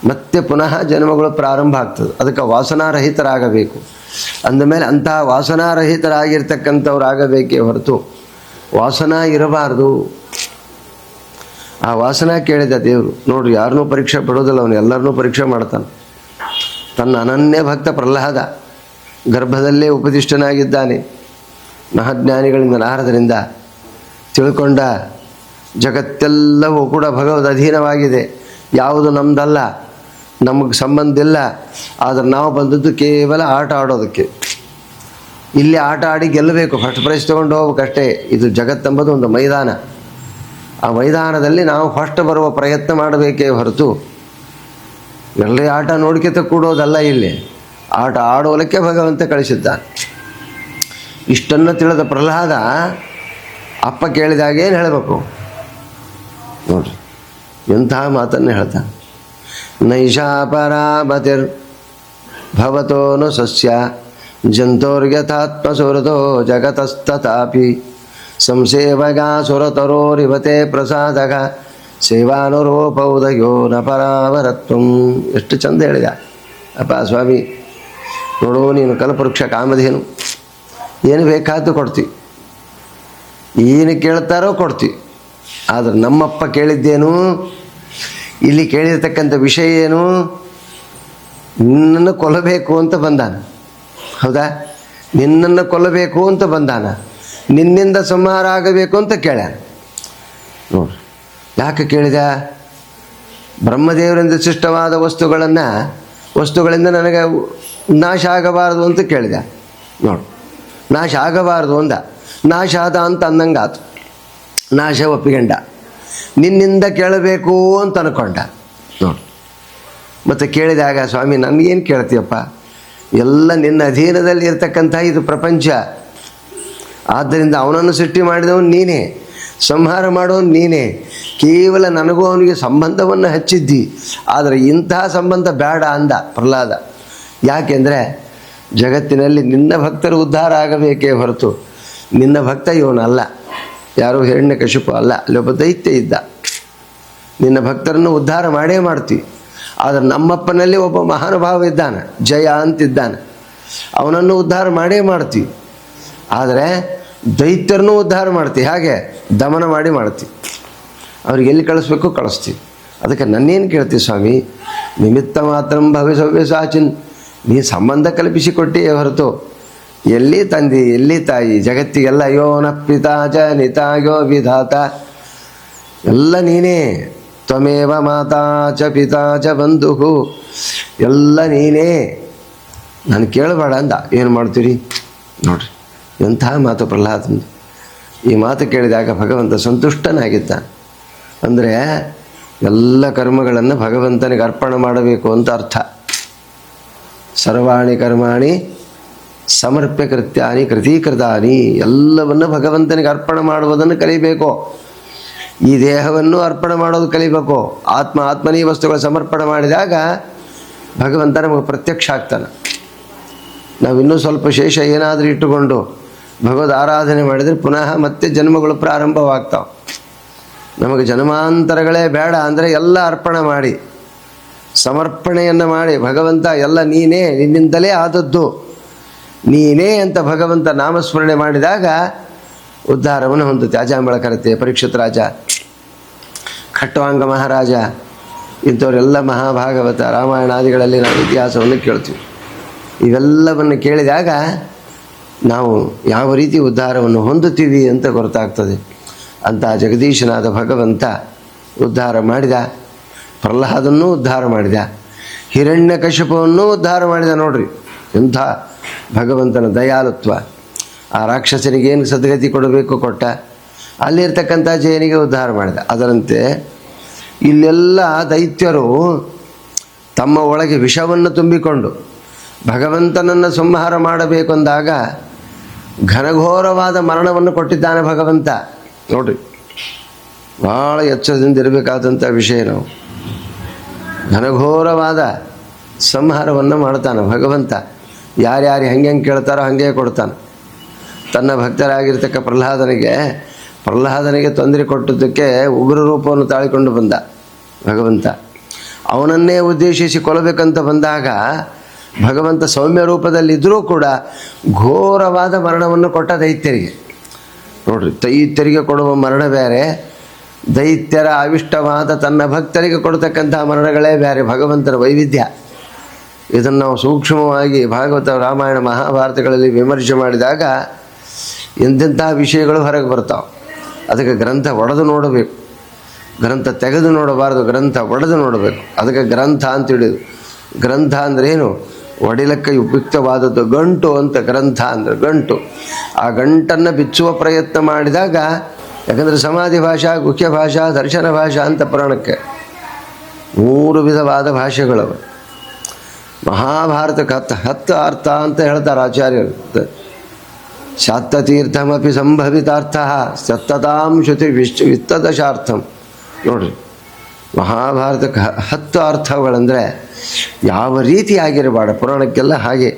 ಮತ್ತೆ ಪುನಃ ಜನ್ಮಗಳು ಪ್ರಾರಂಭ ಆಗ್ತದೆ. ಅದಕ್ಕೆ ವಾಸನಾರಹಿತರಾಗಬೇಕು. ಅಂದಮೇಲೆ ಅಂತಹ ವಾಸನಾರಹಿತರಾಗಿರ್ತಕ್ಕಂಥವ್ರಾಗಬೇಕೇ ಹೊರತು ವಾಸನಾ ಇರಬಾರ್ದು. ಆ ವಾಸನ ಕೇಳಿದ ದೇವರು ನೋಡ್ರಿ, ಯಾರನ್ನೂ ಪರೀಕ್ಷೆ ಪಡೋದಿಲ್ಲ, ಅವನು ಎಲ್ಲರನ್ನೂ ಪರೀಕ್ಷೆ ಮಾಡ್ತಾನೆ. ತನ್ನ ಅನನ್ಯ ಭಕ್ತ ಪ್ರಹ್ಲಾದ ಗರ್ಭದಲ್ಲೇ ಉಪದಿಷ್ಟನಾಗಿದ್ದಾನೆ. ಮಹಾಜ್ಞಾನಿಗಳಿಂದ ನಾರದರಿಂದ ತಿಳ್ಕೊಂಡ ಜಗತ್ತೆಲ್ಲವೂ ಕೂಡ ಭಗವದ್ ಅಧೀನವಾಗಿದೆ, ಯಾವುದು ನಮ್ಮದಲ್ಲ, ನಮಗೆ ಸಂಬಂಧ ಇಲ್ಲ. ಆದರೆ ನಾವು ಬಂದದ್ದು ಕೇವಲ ಆಟ ಆಡೋದಕ್ಕೆ. ಇಲ್ಲಿ ಆಟ ಆಡಿ ಗೆಲ್ಲಬೇಕು, ಫಸ್ಟ್ ಪ್ರೈಸ್ ತೊಗೊಂಡು ಹೋಗ್ಬೇಕಷ್ಟೇ. ಇದು ಜಗತ್ತೆಂಬುದು ಒಂದು ಮೈದಾನ. ಆ ಮೈದಾನದಲ್ಲಿ ನಾವು ಫಸ್ಟ್ ಬರುವ ಪ್ರಯತ್ನ ಮಾಡಬೇಕೇ ಹೊರತು ಎಲ್ಲೇ ಆಟ ನೋಡ್ಕೊತ ಕೂಡೋದಲ್ಲ. ಇಲ್ಲಿ ಆಟ ಆಡೋಲಕ್ಕೆ ಭಗವಂತ ಕಳಿಸಿದ್ದ. ಇಷ್ಟನ್ನು ತಿಳಿದ ಪ್ರಹ್ಲಾದ ಅಪ್ಪ ಕೇಳಿದಾಗ ಏನು ಹೇಳಬೇಕು ನೋಡ್ರಿ, ಎಂತಹ ಮಾತನ್ನು ಹೇಳ್ತಾನೆ. ನೈಷಾಪರಾಮತಿರ್ ಭವತೋನು ಸಸ್ಯ ಜಂತೋರ್ಯಥಾತ್ಮಸುರತೋ ಜಗತಸ್ತಥಾಪಿ ಸಂಸೇವಗಾಸುರತರೋರಿವತೆ ಪ್ರಸಾದಕ ಸೇವಾನುರೂಪೌದಯೋ ನ ಪರಾವರತ್ವಂ. ಎಷ್ಟು ಚಂದ ಹೇಳಿದ ಅಪ್ಪ ಸ್ವಾಮಿ. ನೋಡು, ನೀನು ಕಲ್ಪವೃಕ್ಷ ಕಾಮಧೇನು, ಏನು ಬೇಕಾದ್ದು ಕೊಡ್ತೀವಿ, ಏನು ಕೇಳ್ತಾರೋ ಕೊಡ್ತೀವಿ. ಆದರೆ ನಮ್ಮಪ್ಪ ಕೇಳಿದ್ದೇನು, ಇಲ್ಲಿ ಕೇಳಿರ್ತಕ್ಕಂಥ ವಿಷಯ ಏನು, ನಿನ್ನನ್ನು ಕೊಲ್ಲಬೇಕು ಅಂತ ಬಂದಾನ. ಹೌದಾ? ನಿನ್ನನ್ನು ಕೊಲ್ಲಬೇಕು ಅಂತ ಬಂದಾನ, ನಿನ್ನಿಂದ ಸಂಹಾರ ಆಗಬೇಕು ಅಂತ ಕೇಳ್ಯಾನ. ನೋಡ್ರಿ, ಯಾಕೆ ಕೇಳಿದ? ಬ್ರಹ್ಮದೇವರಿಂದ ಸೃಷ್ಟವಾದ ವಸ್ತುಗಳಿಂದ ನನಗೆ ನಾಶ ಆಗಬಾರದು ಅಂತ ಕೇಳಿದ. ನೋಡು, ನಾಶ ಆಗಬಾರದು ಅಂದ. ನಾಶ ಆದ ಅಂತ ಅಂದಂಗಾತು. ನಾಶ ಒಪ್ಪಿಕೊಂಡ. ನಿನ್ನಿಂದ ಕೇಳಬೇಕು ಅಂತ ಅನ್ಕೊಂಡ. ನೋಡು, ಮತ್ತು ಕೇಳಿದಾಗ ಸ್ವಾಮಿ ನನಗೇನು ಕೇಳ್ತೀಯಪ್ಪ, ಎಲ್ಲ ನಿನ್ನ ಅಧೀನದಲ್ಲಿ ಇರ್ತಕ್ಕಂಥ ಇದು ಪ್ರಪಂಚ. ಆದ್ದರಿಂದ ಅವನನ್ನು ಸೃಷ್ಟಿ ಮಾಡಿದವನು ನೀನೇ, ಸಂಹಾರ ಮಾಡೋನು ನೀನೇ. ಕೇವಲ ನನಗೂ ಅವನಿಗೆ ಸಂಬಂಧವನ್ನು ಹಚ್ಚಿದ್ದಿ. ಆದರೆ ಇಂತಹ ಸಂಬಂಧ ಬೇಡ ಅಂದ ಪ್ರಹ್ಲಾದ. ಯಾಕೆಂದರೆ ಜಗತ್ತಿನಲ್ಲಿ ನಿನ್ನ ಭಕ್ತರು ಉದ್ಧಾರ ಆಗಬೇಕೇ ಹೊರತು ನಿನ್ನ ಭಕ್ತ ಇವನಲ್ಲ. ಯಾರೋ ಹಿರಣ್ಯಕಶಿಪು ಅಲ್ಲ, ಅಲ್ಲೊಬ್ಬ ದೈತ್ಯ ಇದ್ದ. ನಿನ್ನ ಭಕ್ತರನ್ನು ಉದ್ಧಾರ ಮಾಡೇ ಮಾಡ್ತೀವಿ. ಆದರೆ ನಮ್ಮಪ್ಪನಲ್ಲಿ ಒಬ್ಬ ಮಹಾನುಭಾವ ಇದ್ದಾನೆ, ಜಯ ಅಂತಿದ್ದಾನೆ. ಅವನನ್ನು ಉದ್ಧಾರ ಮಾಡೇ ಮಾಡ್ತೀವಿ. ಆದರೆ ದೈತ್ಯರನ್ನೂ ಉದ್ಧಾರ ಮಾಡ್ತೀವಿ. ಹಾಗೆ ದಮನ ಮಾಡಿ ಮಾಡ್ತೀವಿ. ಅವ್ರಿಗೆ ಎಲ್ಲಿ ಕಳಿಸ್ಬೇಕು ಕಳಿಸ್ತೀವಿ. ಅದಕ್ಕೆ ನನ್ನೇನು ಕೇಳ್ತೀವಿ ಸ್ವಾಮಿ, ನಿಮಿತ್ತ ಮಾತ್ರ ಭವಿಸವ್ಯ ಸಾಚಿನ್. ನೀ ಸಂಬಂಧ ಕಲ್ಪಿಸಿಕೊಟ್ಟಿಯೇ ಹೊರತು ಎಲ್ಲಿ ತಂದಿ, ಎಲ್ಲಿ ತಾಯಿ, ಜಗತ್ತಿಗೆಲ್ಲ ಯೋ ನ ಪಿತಾ ಚ ನಿತಾಯೋ ವಿಧಾತ, ಎಲ್ಲ ನೀನೇ. ತ್ವಮೇವ ಮಾತಾ ಚ ಪಿತಾ ಚ ಬಂಧು, ಎಲ್ಲ ನೀನೇ. ನಾನು ಕೇಳಬೇಡ ಅಂದ. ಏನು ಮಾಡ್ತೀರಿ ನೋಡ್ರಿ, ಎಂಥ ಮಾತು ಪ್ರಹ್ಲಾದಂದು. ಈ ಮಾತು ಕೇಳಿದಾಗ ಭಗವಂತ ಸಂತುಷ್ಟನಾಗಿದ್ದ. ಅಂದರೆ ಎಲ್ಲ ಕರ್ಮಗಳನ್ನು ಭಗವಂತನಿಗೆ ಅರ್ಪಣೆ ಮಾಡಬೇಕು ಅಂತ ಅರ್ಥ. ಸರ್ವಾಣಿ ಕರ್ಮಾಣಿ ಸಮರ್ಪ್ಯ ಕೃತ್ಯಾನಿ ಕೃತೀಕೃತಾನಿ. ಎಲ್ಲವನ್ನು ಭಗವಂತನಿಗೆ ಅರ್ಪಣೆ ಮಾಡುವುದನ್ನು ಕಲಿಬೇಕು. ಈ ದೇಹವನ್ನು ಅರ್ಪಣೆ ಮಾಡೋದು ಕಲಿಬೇಕು. ಆತ್ಮನೇ ವಸ್ತುಗಳ ಸಮರ್ಪಣೆ ಮಾಡಿದಾಗ ಭಗವಂತ ನಮಗೆ ಪ್ರತ್ಯಕ್ಷ ಆಗ್ತಾನೆ. ನಾವು ಇನ್ನೂ ಸ್ವಲ್ಪ ಶೇಷ ಏನಾದರೂ ಇಟ್ಟುಕೊಂಡು ಭಗವದ್ ಆರಾಧನೆ ಮಾಡಿದರೆ ಪುನಃ ಮತ್ತೆ ಜನ್ಮಗಳು ಪ್ರಾರಂಭವಾಗ್ತಾವೆ. ನಮಗೆ ಜನ್ಮಾಂತರಗಳೇ ಬೇಡ ಅಂದರೆ ಎಲ್ಲ ಅರ್ಪಣೆ ಮಾಡಿ, ಸಮರ್ಪಣೆಯನ್ನು ಮಾಡಿ, ಭಗವಂತ ಎಲ್ಲ ನೀನೇ, ನಿನ್ನಿಂದಲೇ ಆದದ್ದು ನೀನೇ ಅಂತ ಭಗವಂತ ನಾಮಸ್ಮರಣೆ ಮಾಡಿದಾಗ ಉದ್ಧಾರವನ್ನು ಹೊಂದುತ್ತೆ. ಅಜಾಂಬಳ ಕರತೆ, ಪರೀಕ್ಷಿತ್ ರಾಜ, ಖಟ್ವಾಂಗ ಮಹಾರಾಜ, ಇಂಥವರೆಲ್ಲ ಮಹಾಭಾಗವತ ರಾಮಾಯಣಾದಿಗಳಲ್ಲಿ ನಾವು ಇತಿಹಾಸವನ್ನು ಕೇಳ್ತೀವಿ. ಇವೆಲ್ಲವನ್ನು ಕೇಳಿದಾಗ ನಾವು ಯಾವ ರೀತಿ ಉದ್ಧಾರವನ್ನು ಹೊಂದುತ್ತೀವಿ ಅಂತ ಗೊತ್ತಾಗ್ತದೆ. ಅಂತ ಜಗದೀಶನಾದ ಭಗವಂತ ಉದ್ಧಾರ ಮಾಡಿದ. ಪ್ರಹ್ಲಾದನ್ನೂ ಉದ್ಧಾರ ಮಾಡಿದ, ಹಿರಣ್ಯಕಶಿಪುವನ್ನೂ ಉದ್ಧಾರ ಮಾಡಿದ. ನೋಡ್ರಿ ಎಂಥ ಭಗವಂತನ ದಯಾಳುತ್ವ. ಆ ರಾಕ್ಷಸನಿಗೇನು ಸದ್ಗತಿ ಕೊಡಬೇಕು ಕೊಟ್ಟ, ಅಲ್ಲಿರ್ತಕ್ಕಂಥ ಜಯನಿಗೆ ಉದ್ಧಾರ ಮಾಡಿದ. ಅದರಂತೆ ಇಲ್ಲೆಲ್ಲ ದೈತ್ಯರು ತಮ್ಮ ಒಳಗೆ ವಿಷವನ್ನು ತುಂಬಿಕೊಂಡು ಭಗವಂತನನ್ನು ಸಂಹಾರ ಮಾಡಬೇಕೆಂದಾಗ ಘನಘೋರವಾದ ಮರಣವನ್ನು ಕೊಟ್ಟಿದ್ದಾನೆ ಭಗವಂತ. ನೋಡ್ರಿ, ಭಾಳ ಎಚ್ಚರದಿಂದ ಇರಬೇಕಾದಂಥ ವಿಷಯ. ನಾವು ಘನಘೋರವಾದ ಸಂಹಾರವನ್ನು ಮಾಡ್ತಾನೆ ಭಗವಂತ. ಯಾರ್ಯಾರು ಹೆಂಗೆ ಕೇಳ್ತಾರೋ ಹಾಗೆ ಕೊಡ್ತಾನೆ. ತನ್ನ ಭಕ್ತರಾಗಿರ್ತಕ್ಕ ಪ್ರಹ್ಲಾದನಿಗೆ ತೊಂದರೆ ಕೊಟ್ಟದ್ದಕ್ಕೆ ಉಗ್ರ ರೂಪವನ್ನು ತಾಳಿಕೊಂಡು ಬಂದ ಭಗವಂತ. ಅವನನ್ನೇ ಉದ್ದೇಶಿಸಿ ಕೊಲ್ಲಬೇಕಂತ ಬಂದಾಗ ಭಗವಂತ ಸೌಮ್ಯ ರೂಪದಲ್ಲಿದ್ದರೂ ಕೂಡ ಘೋರವಾದ ಮರಣವನ್ನು ಕೊಟ್ಟ ದೈತ್ಯರಿಗೆ. ನೋಡ್ರಿ, ದೈತ್ಯರಿಗೆ ಕೊಡುವ ಮರಣ ಬೇರೆ, ದೈತ್ಯರ ಅವಿಷ್ಟವಾದ ತನ್ನ ಭಕ್ತರಿಗೆ ಕೊಡ್ತಕ್ಕಂಥ ಮರಣಗಳೇ ಬೇರೆ. ಭಗವಂತನ ವೈವಿಧ್ಯ. ಇದನ್ನು ನಾವು ಸೂಕ್ಷ್ಮವಾಗಿ ಭಾಗವತ, ರಾಮಾಯಣ, ಮಹಾಭಾರತಗಳಲ್ಲಿ ವಿಮರ್ಶೆ ಮಾಡಿದಾಗ ಎಂತೆಂಥ ವಿಷಯಗಳು ಹೊರಗೆ ಬರ್ತಾವೆ. ಅದಕ್ಕೆ ಗ್ರಂಥ ಒಡೆದು ನೋಡಬೇಕು, ಗ್ರಂಥ ತೆಗೆದು ನೋಡಬಾರ್ದು, ಗ್ರಂಥ ಒಡೆದು ನೋಡಬೇಕು. ಅದಕ್ಕೆ ಗ್ರಂಥ ಅಂತ ಹಿಡಿದು. ಗ್ರಂಥ ಅಂದ್ರೇನು? ಒಡಿಲಕ್ಕೆ ಉಪಯುಕ್ತವಾದದ್ದು ಗಂಟು ಅಂತ ಗ್ರಂಥ ಅಂದರೆ ಗಂಟು. ಆ ಗಂಟನ್ನು ಬಿಚ್ಚುವ ಪ್ರಯತ್ನ ಮಾಡಿದಾಗ, ಯಾಕಂದರೆ ಸಮಾಧಿ ಭಾಷಾ, ಗುಹ್ಯ ಭಾಷಾ, ದರ್ಶನ ಭಾಷಾ ಅಂತ ಪುರಾಣಕ್ಕೆ 3 ವಿಧವಾದ ಭಾಷೆಗಳವು. ಮಹಾಭಾರತಕ್ಕೆ 10 ಅರ್ಥ ಅಂತ ಹೇಳ್ತಾರೆ ಆಚಾರ್ಯರು. ಶಾತ್ತತೀರ್ಥಮಪಿ ಸಂಭವಿತಾರ್ಥ ಸತ್ತತಾಂ ಶ್ರುತಿ ವಿತ್ತದಶಾರ್ಥಂ. ನೋಡ್ರಿ, ಮಹಾಭಾರತಕ್ಕೆ 10 ಅರ್ಥಗಳಂದರೆ ಯಾವ ರೀತಿ ಆಗಿರಬಾರ್ದು. ಪುರಾಣಕ್ಕೆಲ್ಲ ಹಾಗೆ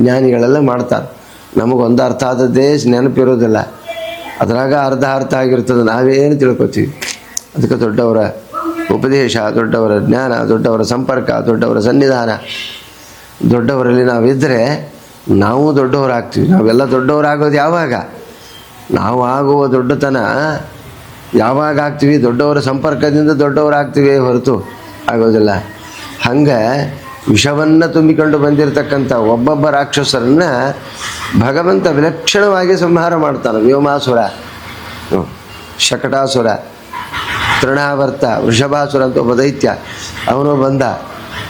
ಜ್ಞಾನಿಗಳೆಲ್ಲ ಮಾಡ್ತಾರೆ. ನಮಗೊಂದು ಅರ್ಥ ಆದದ್ದೇ ನೆನಪಿರೋದಿಲ್ಲ, ಅದರಾಗ ಅರ್ಧ ಆಗಿರ್ತದೆ, ನಾವೇನು ತಿಳ್ಕೊತೀವಿ. ಅದಕ್ಕೆ ದೊಡ್ಡವರ ಉಪದೇಶ, ದೊಡ್ಡವರ ಜ್ಞಾನ, ದೊಡ್ಡವರ ಸಂಪರ್ಕ, ದೊಡ್ಡವರ ಸನ್ನಿಧಾನ, ದೊಡ್ಡವರಲ್ಲಿ ನಾವಿದ್ದರೆ ನಾವು ದೊಡ್ಡವರಾಗ್ತೀವಿ. ನಾವೆಲ್ಲ ದೊಡ್ಡವರಾಗೋದು ಯಾವಾಗ? ನಾವು ಆಗುವ ದೊಡ್ಡತನ ಯಾವಾಗ ಆಗ್ತೀವಿ? ದೊಡ್ಡವರ ಸಂಪರ್ಕದಿಂದ ದೊಡ್ಡವರಾಗ್ತೀವಿ ಹೊರತು ಆಗೋದಿಲ್ಲ. ಹಂಗೆ ವಿಷವನ್ನು ತುಂಬಿಕೊಂಡು ಬಂದಿರತಕ್ಕಂಥ ಒಬ್ಬೊಬ್ಬ ರಾಕ್ಷಸರನ್ನು ಭಗವಂತ ವಿಲಕ್ಷಣವಾಗಿ ಸಂಹಾರ ಮಾಡ್ತಾನೆ. ವ್ಯೋಮಾಸುರ, ಶಕಟಾಸುರ, ತೃಣಾವರ್ತ, ವೃಷಭಾಸುರ ಅಂತ ಒಬ್ಬ ದೈತ್ಯ, ಅವನು ಬಂದ,